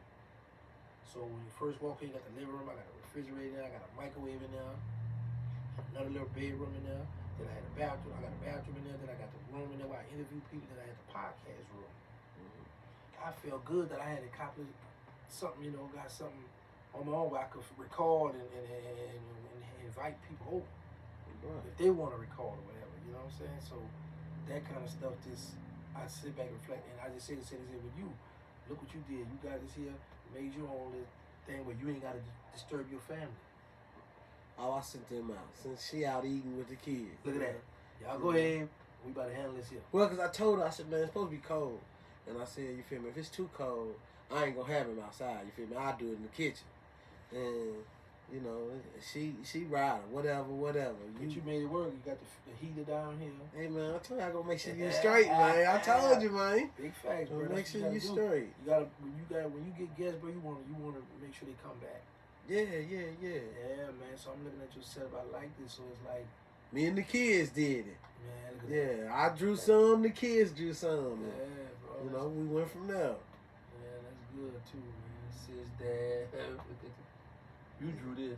So when you first walk in, you got the living room. I got a refrigerator in there. I got a microwave in there. Another little bedroom in there. Then I had a bathroom. I got a bathroom in there. Then I got the room in there where I interview people. Then I had the podcast room. I felt good that I had accomplished something, got something on my own where I could record and invite people over. Right. If they want to record or whatever, you know what I'm saying? So that kind of stuff, I sit back and reflect, and I just say this here with you. Look what you did. You got this here, made your own little thing where you ain't got to disturb your family. Oh, I sent them out. Since she out eating with the kids. Look at that. Y'all go ahead. We about to handle this here. Well, because I told her, I said, man, it's supposed to be cold. And I said, you feel me? If it's too cold, I ain't gonna have him outside. You feel me? I'll do it in the kitchen. And she riding, whatever. But you made it work. You got the heater down here. Hey man, I told you I gonna make sure you straight, man. I told you, man. Big facts, bro. Make sure you straight. When you get guests, bro, you wanna make sure they come back. Yeah. Yeah, man. So I'm looking at your setup. I like this. So it's like me and the kids did it. Man, look at that. I drew some. The kids drew some. Yeah, bro. We went from there. Yeah, that's good too, man. Sis, dad. You drew this.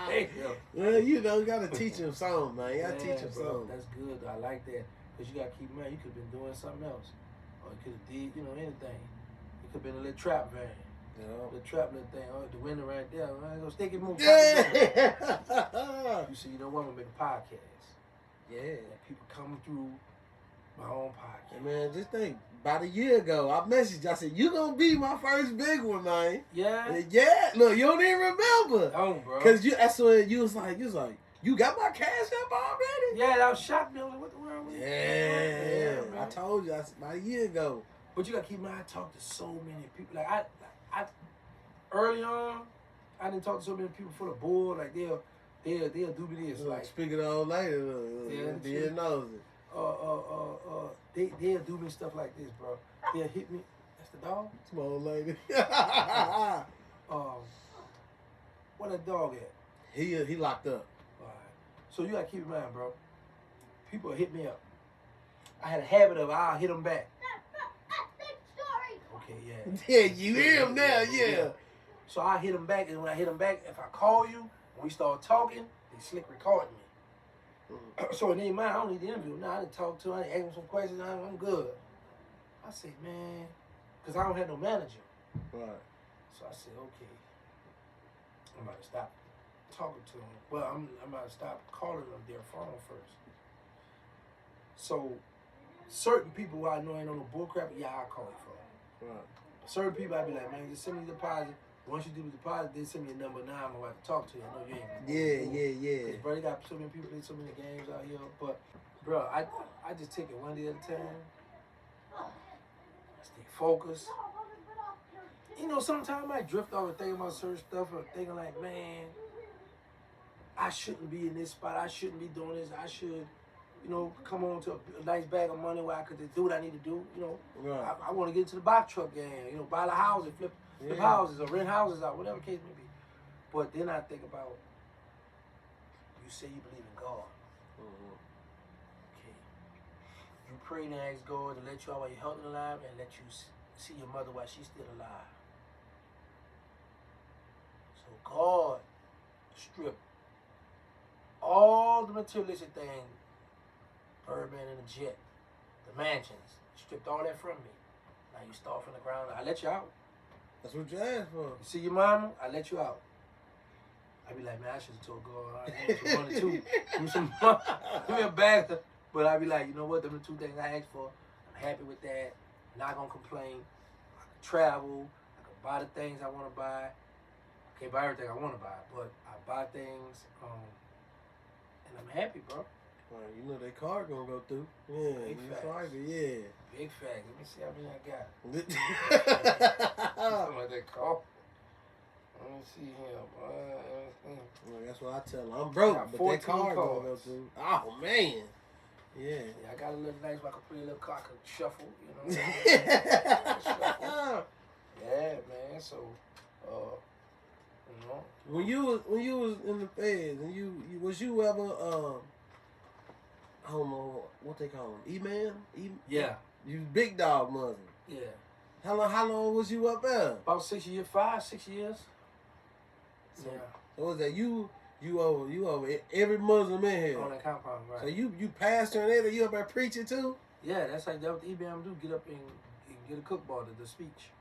Hey, well, gotta teach them something, man. You gotta teach them something. That's good. I like that. Because you gotta keep in mind, you could have been doing something else. Or you could have did, anything. It could have been a little trap van. The trap little thing. Oh, the window right there. I'm gonna stick it more. You see, what? I'm gonna make a podcast. Yeah. And people coming through my own podcast. Hey man, just think. About a year ago, I messaged you. I said, you gonna be my first big one, man. Yeah? Yeah. Look, you don't even remember. Oh, bro. Because that's when you was like, you got my cash up already? Yeah, that was shocked me. I was like, what the world? Yeah. I told you, about a year ago. But you gotta keep in mind, I talked to so many people. Like, I early on, I didn't talk to so many people for the board. Like, they'll do me this. Like, speaking of old lady, didn't know it. They'll do me stuff like this, bro. They'll hit me. That's the dog? It's my old lady. Where that dog at? He locked up. All right. So you gotta keep in mind, bro. People hit me up. I had a habit of I'll hit them back. Okay, yeah. Yeah, you hear him now, yeah. So I hit them back, and when I hit them back, if I call you, when we start talking, they slick recording me. So it ain't mine. I don't need the interview. Now I didn't talk to her. I didn't ask him some questions. I'm good. I said, man, because I don't have no manager. Right. So I said, okay, I'm about to stop. talking to them. Well, I'm gonna stop calling them their phone first. So certain people who I know ain't on no bullcrap, yeah, I'll call your phone. Right. Certain people, I be like, man, just send me the deposit. Once you do the deposit, then send me a number. Now I'm gonna have to talk to you. I know you ain't. Yeah. Cause bro, they got so many people play so many games out here. But bro, I just take it one day at a time. Stay focused. You know, sometimes I drift off and think about certain stuff or thinking like, man, I shouldn't be in this spot. I shouldn't be doing this. I should, you know, come on to a nice bag of money where I could just do what I need to do. You know, Right. I want to get into the box truck game. You know, buy the houses, flip houses, or rent houses out, whatever the case may be. But then I think about, you say you believe in God. Mm-hmm. Okay. You pray and ask God to let you out while you're healthy and alive and let you see your mother while she's still alive. So God stripped all the materialistic things, Birdman and the jet, the mansions, stripped all that from me. Now you start from the ground. I let you out. That's what you asked for. You see your mama, I let you out. I be like, man, I should have told God, I want some money too. Give me a bag. But I be like, you know what, them are the two things I asked for. I'm happy with that. Not gonna complain. I can travel. I can buy the things I want to buy. I can't buy everything I want to buy, but I buy things, and I'm happy, bro. Well, you know that car gonna go through. Yeah, Big you facts. private, yeah. Big fact. Let me see how many I got. Something like that car. Let me see here. Well, that's what I tell them. I'm broke, Got but that 14 car gonna go cars. through. Oh, man. Yeah. Yeah, I got a little nice where I can put a little car, I can shuffle, you know what I'm saying? Shuffle. Yeah, man. So, you know. When you was in the feds, and you was you ever I don't know what they call them, E-man? Yeah. You big dog Muslim. Yeah. How long was you up there? About 6 years, 6 years. So, Yeah. So was that you over every Muslim in here? On that compound, right. So you pastor and everything, you up there preaching too? Yeah, that's like that what the EBM do. Get up and get a cookball, the speech.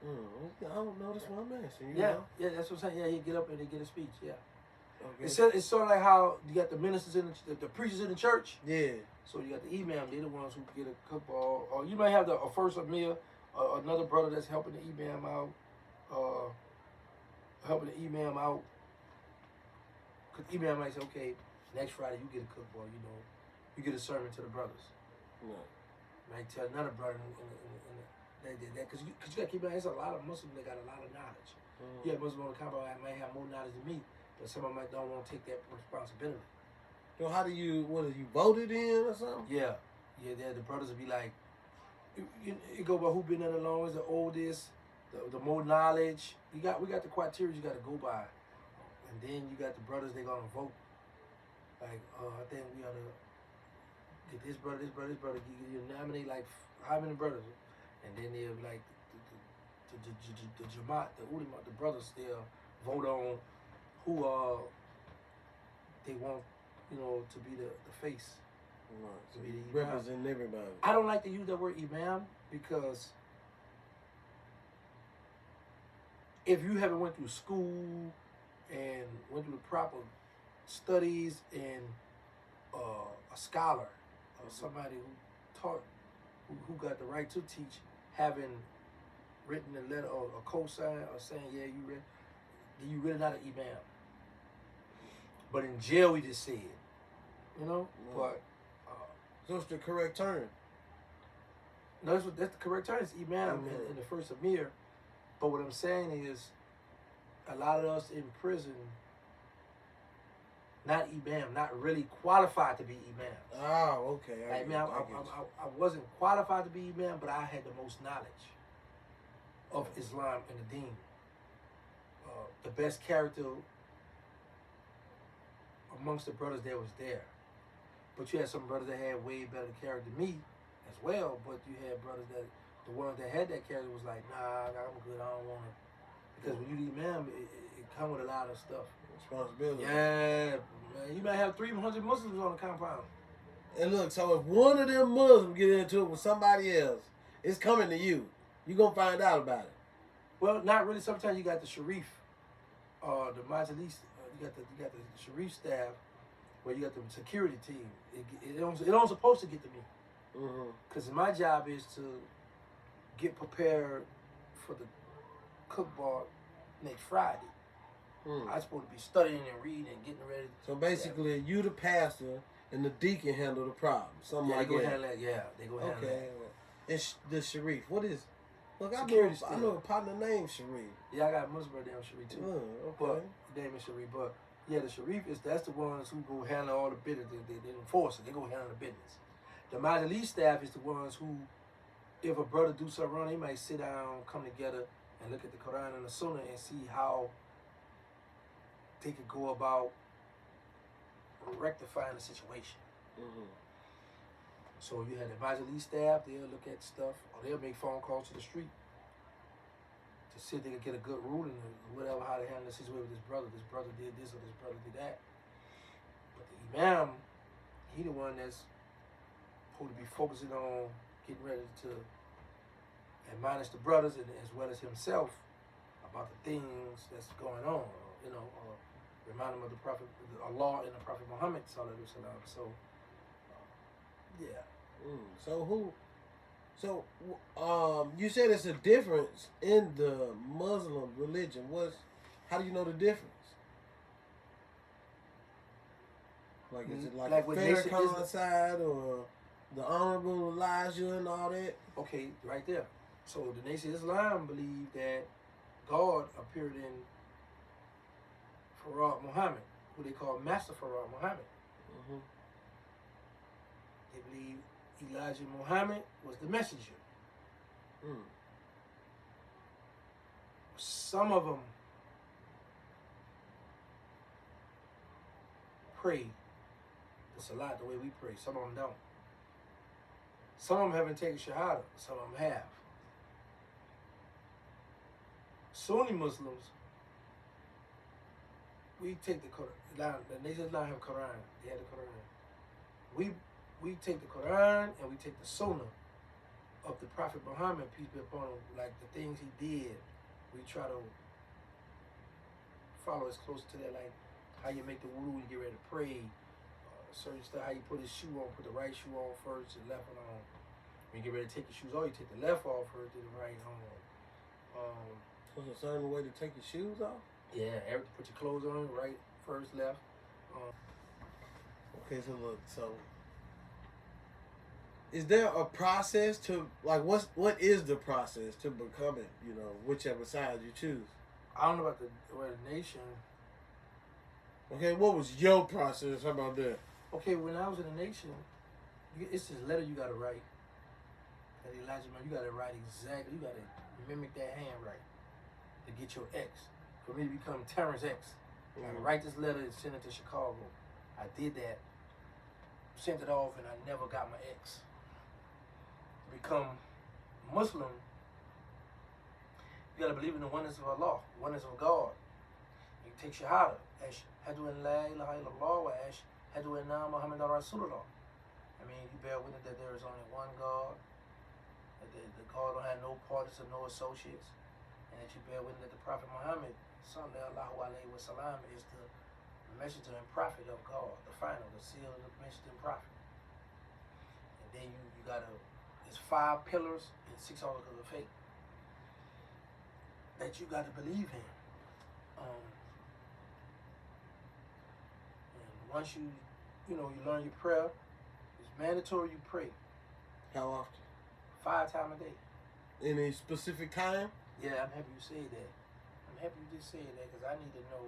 I don't know. That's what I'm asking. Yeah, know? yeah, that's what I'm saying. Yeah, he get up and they get a speech. Yeah. Okay. It's sort of like how you got the ministers in the preachers in the church. Yeah. So you got the imam, they're the ones who get a cookball. Or you might have a first Amir, another brother that's helping the imam out. Helping the imam out. Because the imam might say, okay, next Friday you get a cookball, you know. You get a sermon to the brothers. Yeah. Might tell another brother they did that. Because you got to keep in mind, there's a lot of Muslims that got a lot of knowledge. Mm-hmm. Yeah, Muslims on the compound might have more knowledge than me, but some of them don't want to take that responsibility. So how do you voted in or something? Yeah, the brothers would be like, it go by who been in the longest, the oldest, the more knowledge. We got the criteria you got to go by, and then you got the brothers they gonna vote. Like, I think we ought to get this brother. You nominate like how many brothers, and then they'll be like the Jamaat, the ulama, the brothers. They'll vote on who they want. You know, to be the face. Right. To be the imam. Representing everybody. I don't like to use that word imam because if you haven't went through school and went through the proper studies and a scholar or somebody who taught, who got the right to teach, having written a letter or a cosign or saying, yeah, you really not an imam. But in jail, we just said, you know. Yeah. But So it's the correct term. no, that's the correct term. It's imam in the first Amir. But what I'm saying is, a lot of us in prison, not imam, not really qualified to be imam. Oh, okay. Like, man, I wasn't qualified to be imam, but I had the most knowledge of Islam and the Deen. The best character amongst the brothers that was there. But you had some brothers that had way better character than me as well, but you had brothers that, the ones that had that character was like, nah, I'm good, I don't want to. Because when you the imam, it comes with a lot of stuff. Responsibility. Yeah, man, you might have 300 Muslims on the compound. And look, so if one of them Muslims get into it with somebody else, it's coming to you. You're going to find out about it. Well, not really. Sometimes you got the Sharif. The Majlis, you got the Sharif staff, where you got the security team. It don't supposed to get to me, because my job is to get prepared for the cookball next Friday. I'm supposed to be studying and reading and getting ready. So basically, you the pastor and the deacon handle the problem. Something like that. Handle that. Yeah, they go handle that. Okay. And the Sharif, what is? Look, I know a partner named Sharif. Yeah, I got a Muslim brother named Sharif too. Okay. But his name is Sharif. But yeah, the Sharif that's the ones who go handle all the business. They enforce it. They go handle the business. The Majlis staff is the ones who, if a brother do something wrong, they might sit down, come together, and look at the Quran and the Sunnah and see how they could go about rectifying the situation. So you had the Majlis staff, they'll look at stuff, or they'll make phone calls to the street to see if they can get a good ruling or whatever, how to handle the situation with this brother. This brother did this or this brother did that. But the Imam, he the one that's supposed to be focusing on getting ready to admonish the brothers and as well as himself about the things that's going on, remind them of the Prophet, Allah and the Prophet Muhammad sallallahu alaihi wasallam. So, yeah. You said it's a difference in the Muslim religion. How do you know the difference? Like, is it like a Farrakhan side or the Honorable Elijah and all that? Okay, right there. So the Nation of Islam believe that God appeared in Farad Muhammad, who they call Master Farad Muhammad. They believe Elijah Muhammad was the messenger. Some of them pray the Salat the way we pray. Some of them don't. Some of them haven't taken Shahada. Some of them have. Sunni Muslims, we take the Quran. The Nation of Islam have Quran. They have the Quran. We take the Quran and we take the Sunnah of the Prophet Muhammad, peace be upon him, like the things he did. We try to follow as close to that, like how you make the wudu when you get ready to pray, certain stuff, how you put his shoe on, put the right shoe on first, the left one on. When you get ready to take your shoes off, you take the left off first, then the right on. There's a certain way to take your shoes off? Yeah, put your clothes on, right, first, left. Okay, so look, is there a process to, like, what is the process to becoming, whichever side you choose? I don't know about the nation. Okay, what was your process? How about that? Okay, when I was in the nation, it's this letter you got to write. That Elijah, man, you got to write exactly, you got to mimic that handwriting to get your X. For me to become Terrance X, I had to write this letter and send it to Chicago. I did that, sent it off, and I never got my X. To become Muslim, you gotta believe in the oneness of Allah, oneness of God. You take Shahada, Ashhadu an la ilaha illallah wa Ashhadu anna Muhammadan Rasulullah. I mean, you bear witness that there is only one God, that the God don't have no partners or no associates, and that you bear witness that the Prophet Muhammad sallallahu alaihi wasallam is the messenger and prophet of God, the final, the seal of the messenger and prophet. And then you gotta, there's 5 pillars and 6 articles of faith that you gotta believe in. And once you learn your prayer, it's mandatory you pray. How often? 5 times a day. Any specific time? Yeah, I'm happy you said that. I'm happy you just said that because I need to know.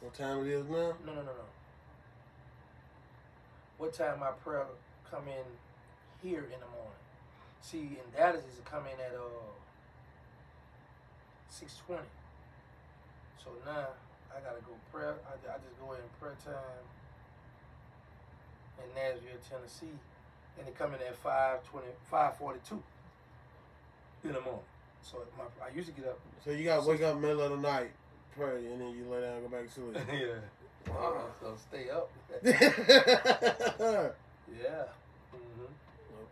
What time it is now? No. What time my prayer come in here in the morning? See, in Dallas it come in at 6:20. So now I gotta go prayer. I just go in prayer time in Nashville, Tennessee, and it come in at 5:42 in the morning. So I used to get up. So you gotta wake up middle of the night, pray, and then you lay down and go back to sleep. Yeah. So stay up. Yeah.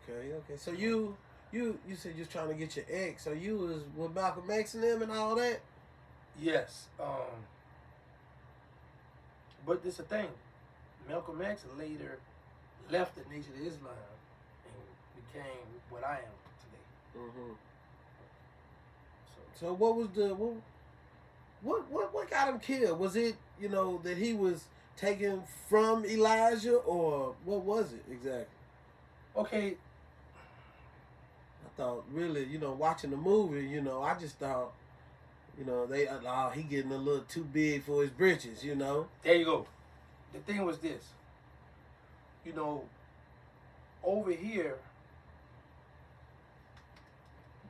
Okay. So you said you was trying to get your ex. So you was with Malcolm X and them and all that? Yes. But this is the thing. Malcolm X later left the Nation of Islam and became what I am today. Mm-hmm. So what was the what got him killed? Was it that he was taken from Elijah, or what was it exactly? Okay. I thought really, watching the movie, I just thought, he getting a little too big for his britches, There you go. The thing was this. Over here,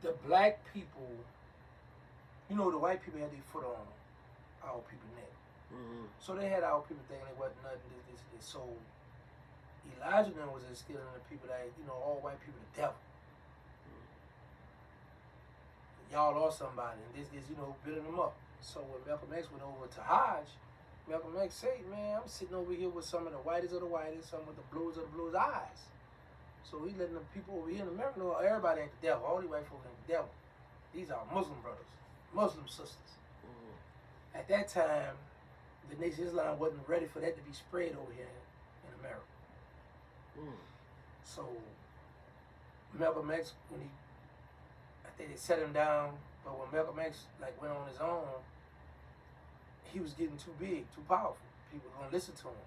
the black people, the white people had their foot on our people's neck. Mm-hmm. So they had our people thinking it wasn't nothing. This. So Elijah then was instilling in the people that, all white people the devil. Y'all lost somebody, and this, building them up. So when Malcolm X went over to Hodge, Malcolm X said, man, I'm sitting over here with some of the whitest of the whitest, some with the blues of the blues eyes. So he letting the people over here in America know everybody ain't the devil. All these white folks ain't the devil. These are Muslim brothers, Muslim sisters. Mm-hmm. At that time, the Nation of Islam wasn't ready for that to be spread over here in America. Mm. So Malcolm X, I think they set him down, but when Malcolm X went on his own, he was getting too big, too powerful. People were gonna listen to him.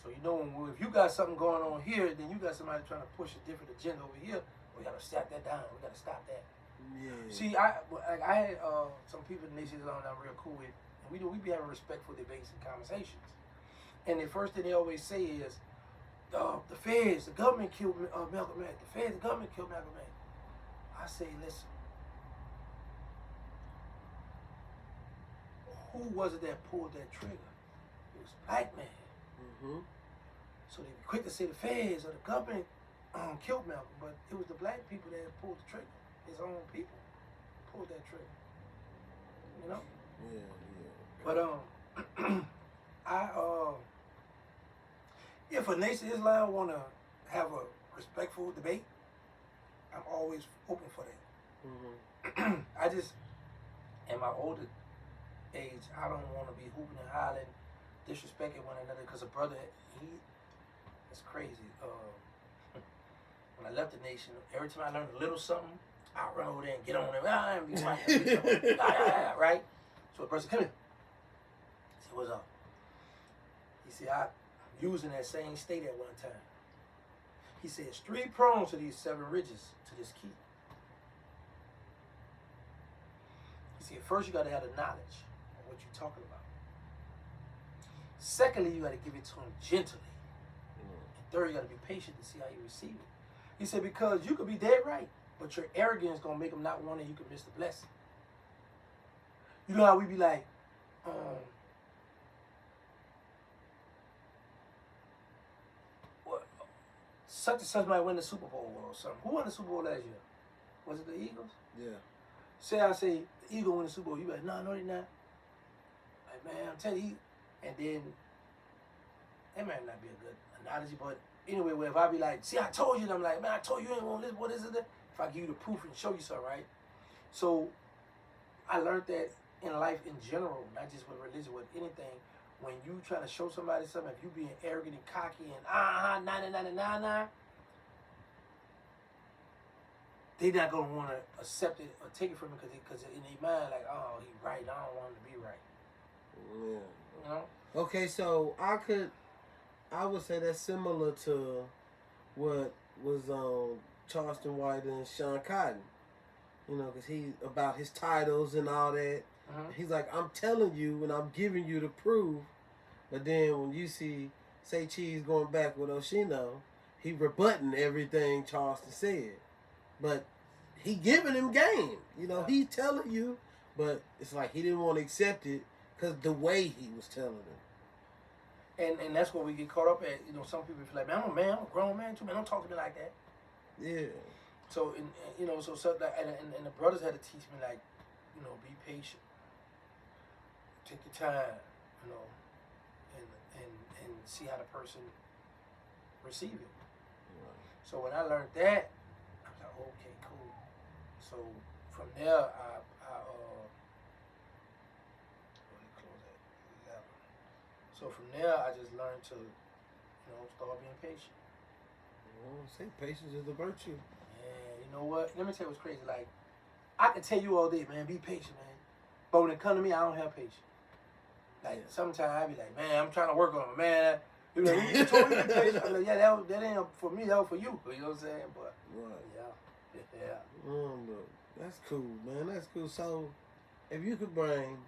So if you got something going on here, then you got somebody trying to push a different agenda over here. We gotta stop that down. We gotta stop that. Yeah. See, I had some people in the Nation that I'm real cool with, and we be having respectful debates and conversations. And the first thing they always say is, the feds, the government killed Malcolm X. The feds, the government killed Malcolm X. I say, listen, who was it that pulled that trigger? It was a black man. Mm-hmm. So they were quick to say the feds or the government killed Malcolm, but it was the black people that pulled the trigger. His own people pulled that trigger. Yeah. But if a Nation of Islam want to have a respectful debate, I'm always open for that. Mm-hmm. I just, in my older age, I don't want to be hooping and hollering, disrespecting one another, because a brother, it's crazy. When I left the Nation, every time I learned a little something, I run over there and get on there, and be quiet, right? So the person come in. I said, what's up? He said, I using that same state at one time. He said, it's 3 prongs to these 7 ridges to this key. He said, first you got to have the knowledge of what you're talking about. Secondly, you got to give it to him gently. And third, you got to be patient to see how you receive it. He said, because you could be dead right, but your arrogance is going to make him not want it, you could miss the blessing. You know how we be like, such and such might win the Super Bowl or something. Who won the Super Bowl last year? Was it the Eagles? Yeah. I say the Eagles win the Super Bowl. You be like, no, they're not. Like, man, I'm telling you. And then, that might not be a good analogy, but anyway, if I be like, see, I told you, and I'm like, man, I told you ain't want this, what is it? If I give you the proof and show you something, right? So, I learned that in life in general, not just with religion, with anything. When you trying to show somebody something, if you being arrogant and cocky and nah, they not gonna want to accept it or take it from him because in their mind like, oh, he right, I don't want him to be right. Yeah. You know? Okay, so I would say that's similar to what was Charleston White and Sean Cotton. Because he about his titles and all that. Uh-huh. He's like, I'm telling you and I'm giving you the proof. But then when you see Say Cheese going back with Oshino, he rebutting everything Charleston said. But he giving him game. He telling you, but it's like he didn't want to accept it because the way he was telling him. And that's what we get caught up at. Some people feel like, man, I'm a grown man too, man. Don't talk to me like that. Yeah. So, and the brothers had to teach me, like, be patient. Take your time, and see how the person receive it. Right. So when I learned that, I was like, okay, cool. So from there, So from there, I just learned to, start being patient. Say patience is a virtue. And you know what? Let me tell you what's crazy. Like, I can tell you all day, man, be patient, man. But when it comes to me, I don't have patience. Like, sometimes I be like, man, I'm trying to work on it, man. You know, you told me to be patient. I be like, yeah, that ain't for me, that was for you. You know what I'm saying? But, yeah. Look, that's cool, man. That's cool. So, if you could bring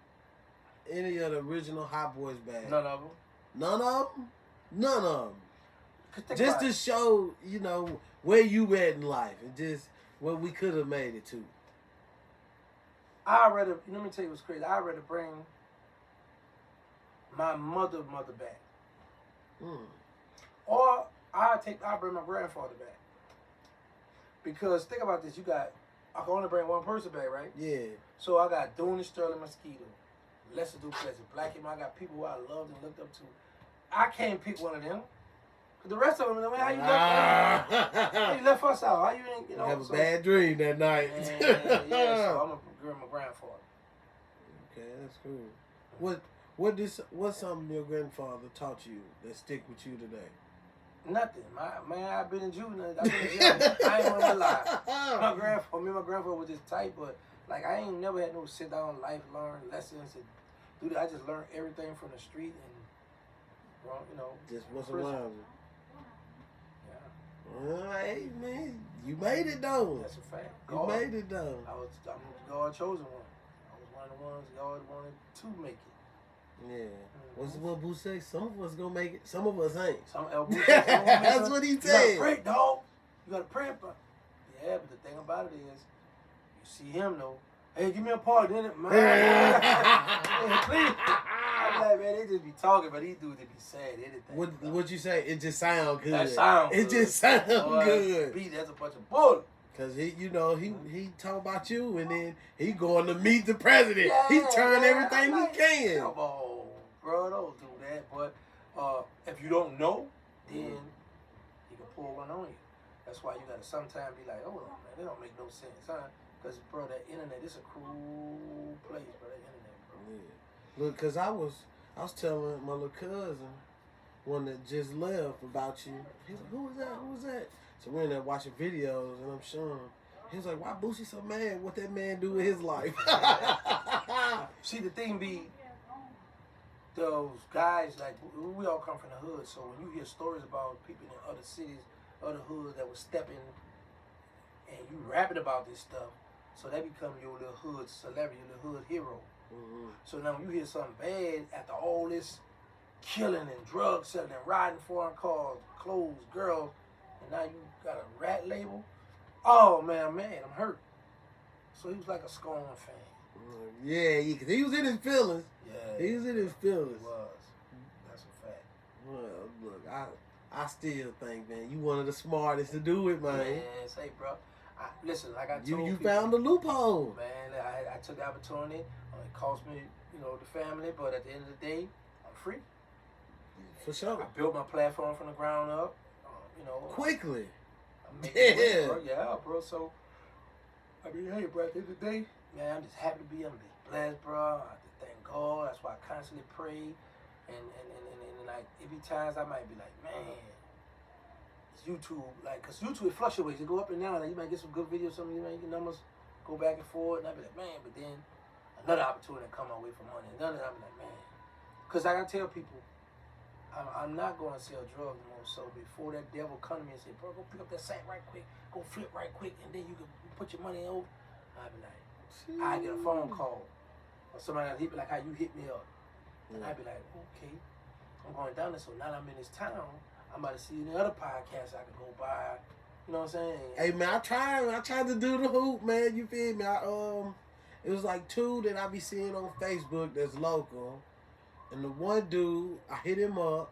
any of the original Hot Boys back. None of them. None of them? None of them. Just to show, where you at in life and just what we could have made it to. I'd rather, let me tell you what's crazy. I'd rather bring my mother back. Or I'll bring my grandfather back. Because think about this, I can only bring one person back, right? Yeah. So I got Dooney Sterling Mosquito, Lester Duplessis, Black Him. I got people who I loved and looked up to. I can't pick one of them. Cause the rest of them, how you left us out? How you ain't, have a bad dream that night. Yeah, so I'm gonna my grandfather. Okay, that's cool. What's something your grandfather taught you that stick with you today? Nothing. I've been in juvenile. I ain't gonna lie. My grandfather was just tight, but like I ain't never had no sit down life learn lessons and do that. I just learned everything from the street and just what's around you. Hey man, you made it though. That's a fact. You made it though. I'm God chosen one. I was one of the ones God wanted to make it. Yeah. What's what Boo say? Some of us gonna make it. Some of us ain't. That's what he said. You gotta pray, dog. You gotta pray about it. Yeah, but the thing about it is, you see him though. Hey, give me a part, didn't it, man? Hey, please. I'm like, man, they just be talking, but these dudes, they be saying anything. What you say? It just sound good. That sound good. It just sound good. That's a bunch of bull. Cause he talking about you, and then he going to meet the president. Yeah, he trying everything like, he can. Come on, bro, don't do that. But if you don't know, then he can pull one on you. That's why you gotta sometimes be like, oh man, that don't make no sense, huh? Cause bro, that internet is a cruel place, bro. That internet, bro. Yeah. Look, cause I was telling my little cousin, one that just left, about you. He's like, who was that? Who was that? So we're in there watching videos, and I'm showing him. He was like, why Boosie so mad? What that man do with his life? See, the thing be, those guys, like, we all come from the hood, so when you hear stories about people in other cities, other hoods that was stepping, and you rapping about this stuff, so that become your little hood celebrity, your little hood hero. Mm-hmm. So now when you hear something bad after all this killing and drug selling and riding foreign cars, clothes, girls, and now you got a rat label. Oh man, I'm hurt. So he was like a Scorn fan. Yeah, because he was in his feelings. Yeah, he was in his feelings. He was. That's a fact. Well, look, I still think, man, you one of the smartest to do it, man. Man, say, bro. Listen, like I told you people, found the loophole. Man, I took the opportunity. It cost me, the family, but at the end of the day, I'm free. For sure. I built my platform from the ground up. Quickly. I'm making money, bro. Yeah, bro. So, I mean, hey, bro, at the end of the day, man, I'm just happy to be blessed, bro. I just thank God. That's why I constantly pray. And like, it be times I might be like, man, it's YouTube. Like, because YouTube, it fluctuates. It go up and down. Like, you might get some good videos, some of you might get numbers go back and forth. And I be like, man, but then another opportunity come my way for money. Another, I'm like, man. Because like I tell people, I'm not going to sell drugs anymore. So before that devil come to me and say, bro, go pick up that sack right quick, go flip right quick, and then you can put your money over, I'd be like, I get a phone call. Or somebody, he'd be like, how you hit me up? And I'd be like, okay, I'm going down there. So now I'm in this town, I'm about to see any other podcasts I can go by. You know what I'm saying? Hey, man, I tried to do the hoop, man. You feel me? It was like 2 that I be seeing on Facebook that's local. And the one dude, I hit him up.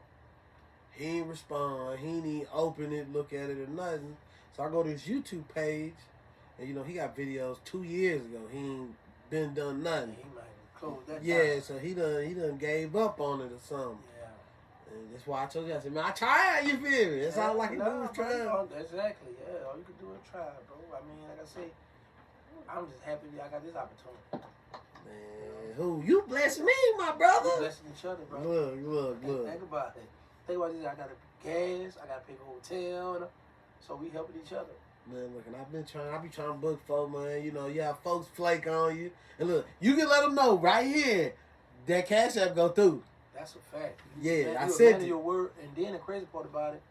He ain't respond. He ain't even open it, look at it, or nothing. So I go to his YouTube page, and he got videos 2 years ago. He ain't been done nothing. He might have closed that time. So he done gave up on it or something. Yeah. And that's why I told you, I said, man, I tried, you feel me? That's all I can do is try. Exactly, yeah. All you can do is try, bro. I mean, like I say, I'm just happy I got this opportunity. Man, who? You bless me, my brother. We blessing each other, bro. Look. Think about it. Think about this. I got to gas. I got to pay for hotel. So we helping each other. Man, look, and I be trying to book folk, man. You know, you have folks flake on you. And look, you can let them know right here that Cash App go through. That's a fact. Yeah, I said your word. And then the crazy part about it,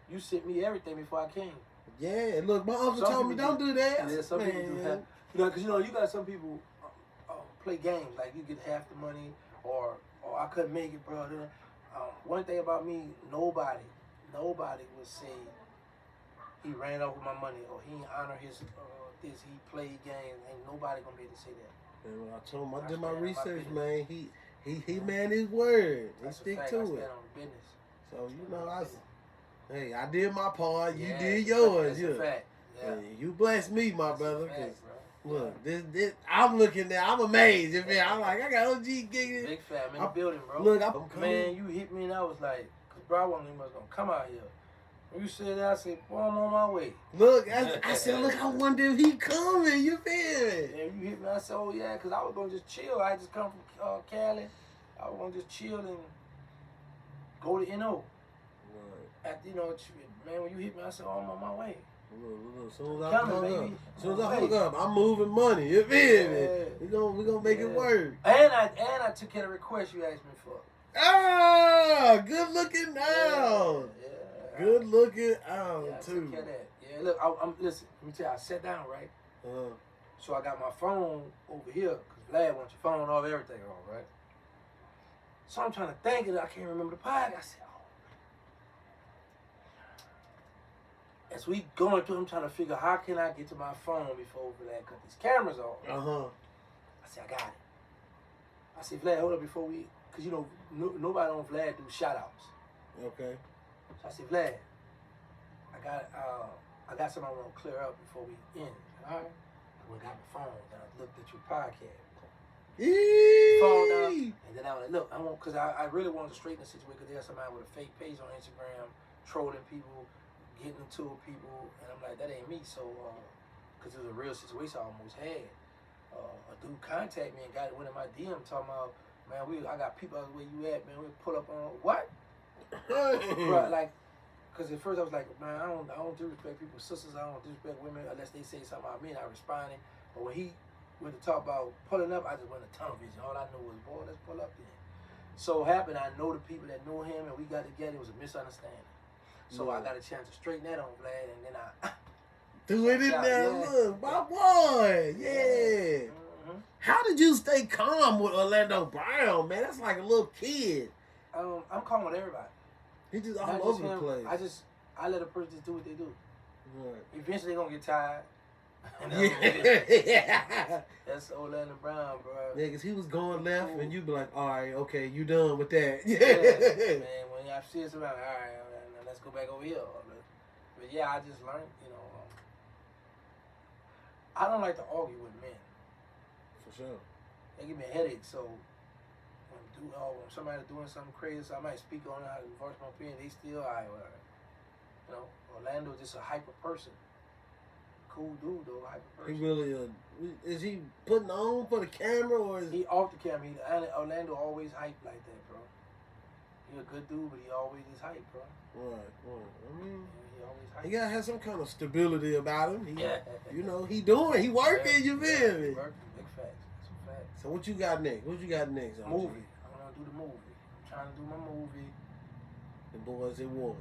you sent me everything before I came. Yeah, look, my uncle told me don't do that. Yeah, some people do have. Because you got some people play games like you get half the money or I couldn't make it, bro. One thing about me, nobody would say he ran over my money or he didn't honor his he played games. Ain't nobody gonna be able to say that. And when I told him I did my research, man, he man his word. He stick to it. On business. So I did my part. You did yours. yours. That's a fact. Yeah. And you blessed me, my brother. Fact, look, this I'm looking there. I'm amazed. I'm like, I got OG gigging. Big fat. I'm in the building, bro. Look, man, you hit me and I was like, cause bro, I wasn't even gonna come out here. When you said that, I said, boy, I'm on my way. Look, I said, look, I wonder if he coming. You feel me? And you hit me. I said, oh yeah, cause I was gonna just chill. I just come from Cali. I was gonna just chill and go to NO. Right. Man, when you hit me, I said, oh, I'm on my way. Look, as soon as I hook up, I'm moving money. You feel me? We gonna make it work. And I took care of the request you asked me for. Ah, good looking now. Yeah. Good looking out I too. took care of that. Yeah, look, I'm listen. Let me tell you, I sat down right. So I got my phone over here because Vlad wants your phone off everything on, right? So I'm trying to think of it. I can't remember the podcast. I said, as we going through, I'm trying to figure how can I get to my phone before Vlad cut these cameras off. I said, I got it. I said, Vlad, hold up before we, because nobody on Vlad do shout outs. Okay. So I said, Vlad, I got something I want to clear up before we end. All right. I went got my phone and I looked at your podcast. Phone down, and then I was like, look, because I really wanted to straighten the situation because there's somebody with a fake page on Instagram trolling people, getting into people, and I'm like, that ain't me. So, because it was a real situation I almost had. A dude contacted me and went in my DM talking about, man, I got people out where you at, man. We pull up on what? Bro, like, because at first I was like, man, I don't disrespect people's sisters. I don't disrespect women unless they say something about me and I responded. But when he went to talk about pulling up, I just went to tunnel vision. All I knew was, boy, let's pull up then. So happened, I know the people that know him and we got together. It was a misunderstanding. So I got a chance to straighten that on Vlad, and then I threw it in there. Look, my boy, yeah. Mm-hmm. How did you stay calm with Orlando Brown, man? That's like a little kid. I'm calm with everybody. He just all over the place. I let a person just do what they do. Right. Eventually they're gonna get tired. That's Orlando Brown, bro. Yeah, because he was going left, and you'd be like, all right, okay, you done with that. Yeah, man, when I see somebody, all right, let's go back over here. But yeah, I just learned, I don't like to argue with men. For sure. They give me a headache, so when somebody's doing something crazy, so I might speak on it, I voice my opinion, they still, all right, whatever. Orlando's just a hyper person. Cool dude, though, hyper person. He really, is he putting on for the camera, or is he off the camera? Orlando always hype like that, bro. He a good dude, but he always is hype, bro. Right. I mean, he always hype. He gotta have some kind of stability about him. He working, you feel me? Working, big facts. That's a fact. So what you got next? Movie. I want to do the movie. I'm trying to do my movie. The Boys at War.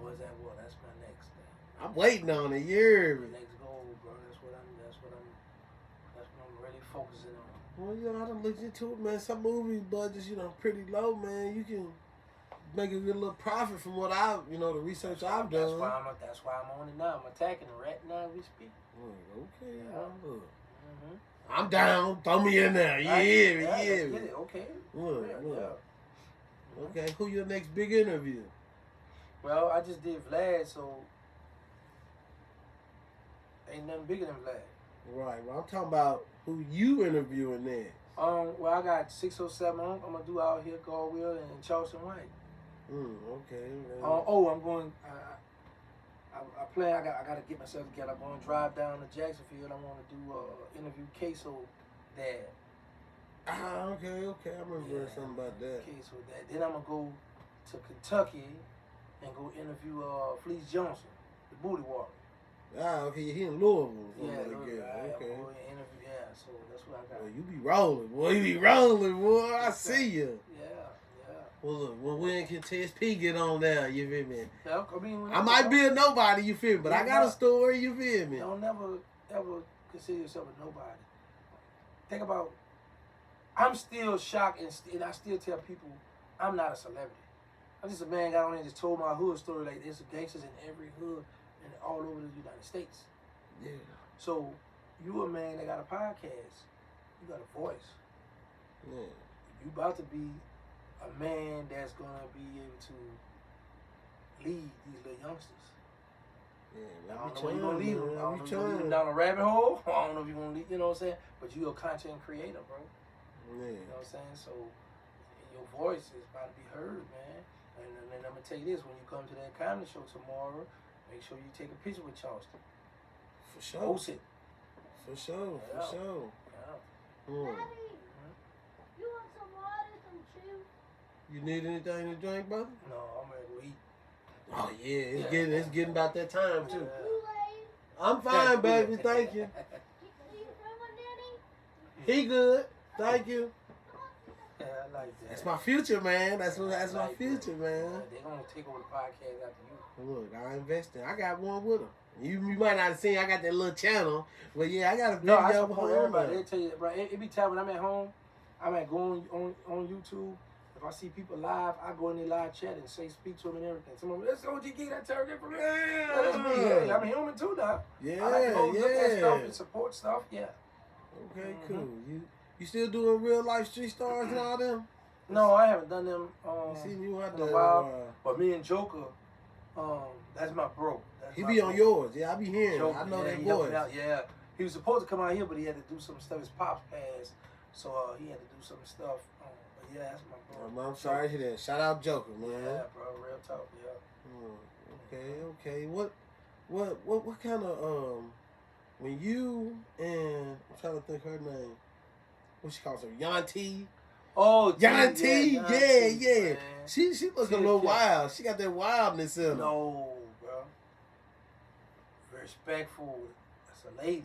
Boys at War. That's my next thing. I'm waiting on it. You're next goal, bro. That's what I'm really focusing on. Well, I done looked into it, man. Some movie budgets, pretty low, man. You can make a good little profit from what the research I've done. That's why I'm on it now. I'm attacking it right now as we speak. Okay, look. I'm down. Throw me in there. Yeah. Okay. Look. Okay, who your next big interview? Well, I just did Vlad, so ain't nothing bigger than Vlad. Right. Well, I'm talking about who you interviewing next. Well, I got 607 on. I'm gonna do Out Here, Caldwell, and Charleston White. Okay. I'm going. I plan. I gotta get myself together. I'm gonna drive down to Jacksonville. I want to do interview Queso dad. Okay. I remember something about that. Okay, so then I'm gonna go to Kentucky and go interview Fleece Johnson, the booty walker. Okay, he in Louisville. Yeah, Okay. Go interview. Yeah, so that's what I got. Well, you be rolling, boy. You be rolling, boy. I see you. Yeah. Well, look, when can TSP get on there? You feel me? Yeah, I mean, I might be a nobody, you feel me? But I got a story, you feel me? Don't never ever consider yourself a nobody. Think about, I'm still shocked and I still tell people I'm not a celebrity. I'm just a man got on there and just told my hood story like there's gangsters in every hood and all over the United States. Yeah. So you a man that got a podcast, you got a voice. Yeah. You about to be a man that's gonna be able to lead these little youngsters. Yeah, I don't know where you're gonna lead them. I don't know if you're gonna lead them man. down a rabbit hole. I don't know if you're gonna lead, you know what I'm saying? But you're a content creator, bro. Yeah. You know what I'm saying? So your voice is about to be heard, man. And then I'm gonna tell you this: when you come to that comedy show tomorrow, make sure you take a picture with Charleston. For sure. Post it. For sure. Yeah. For sure. Yeah. Daddy, you want some water, some juice? You need anything to drink, brother? No, I'm ready to eat. Oh yeah, it's getting about that time too. Yeah. Kool-Aid? I'm fine, baby. Thank you. You feel my daddy? He good. Thank you. Yeah, I like that. That's my future, man. That's my like future, that. man. Yeah, they're gonna take over the podcast after you. Look, I invested. I got one with him. You might not have seen. I got that little channel, but yeah, I got a No, I video support behind everybody. me. They tell you, bro. It be time when I'm at home. I might go on YouTube. If I see people live, I go in their live chat and speak to them and everything. Someone, let's OG that Terrance from here. That's me. Hey, I'm human too now. Yeah, I like to go look at stuff yeah. and support stuff. Yeah. Okay, cool. You still doing real life street stars and all them? No, I haven't done them You see you out in a there. while. But me and Joker, that's my bro. That's He my be on bro. yours. Yeah, I be hearing. Joker, I know yeah, that he helped voice. me out. Yeah, he was supposed to come out here, but he had to do some stuff. His pops passed, so he had to do some stuff. But yeah, that's my bro. I'm sorry to hear that. Shout out Joker, man. Yeah, bro, real talk. Yeah. Okay. What kind of when you and I'm trying to think her name. What she calls her? Yanti. Oh, Yanti. Yeah. man. She look a little Yeah. wild. She got that wildness in her. No, bro. Respectful. That's a lady.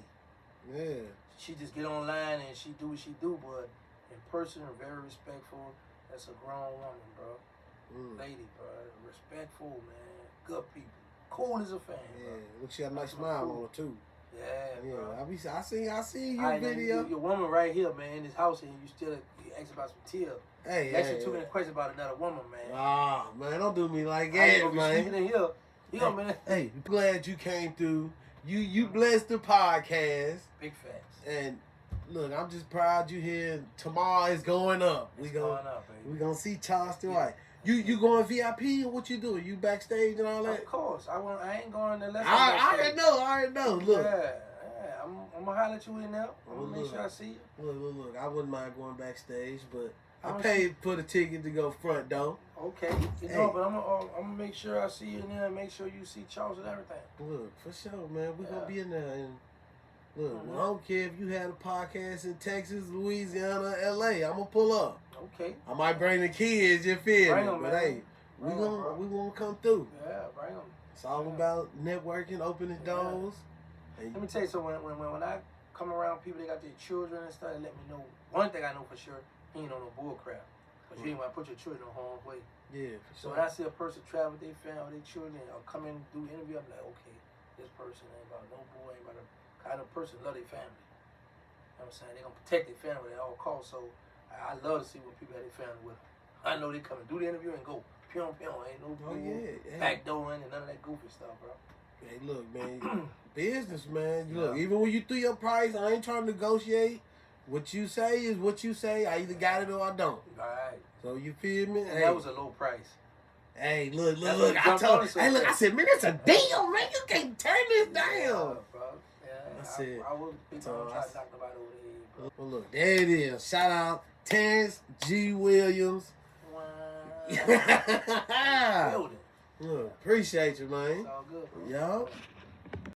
Yeah. She just get online and she do what she do, but in person, very respectful. That's a grown woman, bro. Lady, bro. Respectful, man. Good people. Cool as a fan, Yeah. bro. Look, she got a nice smile on her too. Yeah, bro. I see you I know video. your woman right here, man, in this house, and you still ask about some tears. Hey, Ask you too many questions about another woman, man. Ah, man, don't do me like I ain't that, gonna be man. sleeping in here. You gonna be Hey, glad you came through. You blessed the podcast. big facts. And look, I'm just proud you here. Tomorrow is going up. It's going up, baby. We gonna see Charleston Yeah. White. You going VIP or what you doing? You backstage and all that? Of course, I ain't going unless I already know. Look. Yeah, I'm gonna holler at you in there. I'm gonna make sure I see you. Look. I wouldn't mind going backstage, but I I'm paid for the ticket to go front though. Okay, you know, but I'm gonna make sure I see you in there and make sure you see Charles and everything. Look, for sure, man. We gonna Yeah. be in there. And look, I don't care if you had a podcast in Texas, Louisiana, LA. I'm gonna pull up. Okay. I might bring the kids. You feel Bring me? 'em, But man. hey, we Bring 'em, bro. gonna come through. Yeah, bring them. It's all about networking, opening Yeah. doors. Let me tell you something. When I come around people that got their children and stuff, they let me know. One thing I know for sure, he ain't on no bull crap. Because you ain't want to put your children on harm's way. Yeah, for So sure. when I see a person travel with their family, their children, or come in and do an interview, I'm like, okay, this person ain't about no boy, ain't about a kind of person love their family. You know what I'm saying? They're going to protect their family at all costs. So I love to see when people have their family with them. I know they come and do the interview and go. Pion, ain't no backdooring and none of that goofy stuff, bro. Hey, look, man, business, man. Look, even when you threw your price, I ain't trying to negotiate. What you say is what you say. I either got it or I don't. All right. So you feel me? And Hey, that was a low price. hey, look. That's what I jumped on told, us so hey, look. I quick. said, man, it's a deal, man. You can't turn this Yeah, down. bro. Yeah, That's it. I would be So trying I- to knock nobody over the head, bro. Well, look, there it is. Shout out Terrance G. Williams. Wow. Building. Look, appreciate you, man. It's all good, bro. Yup.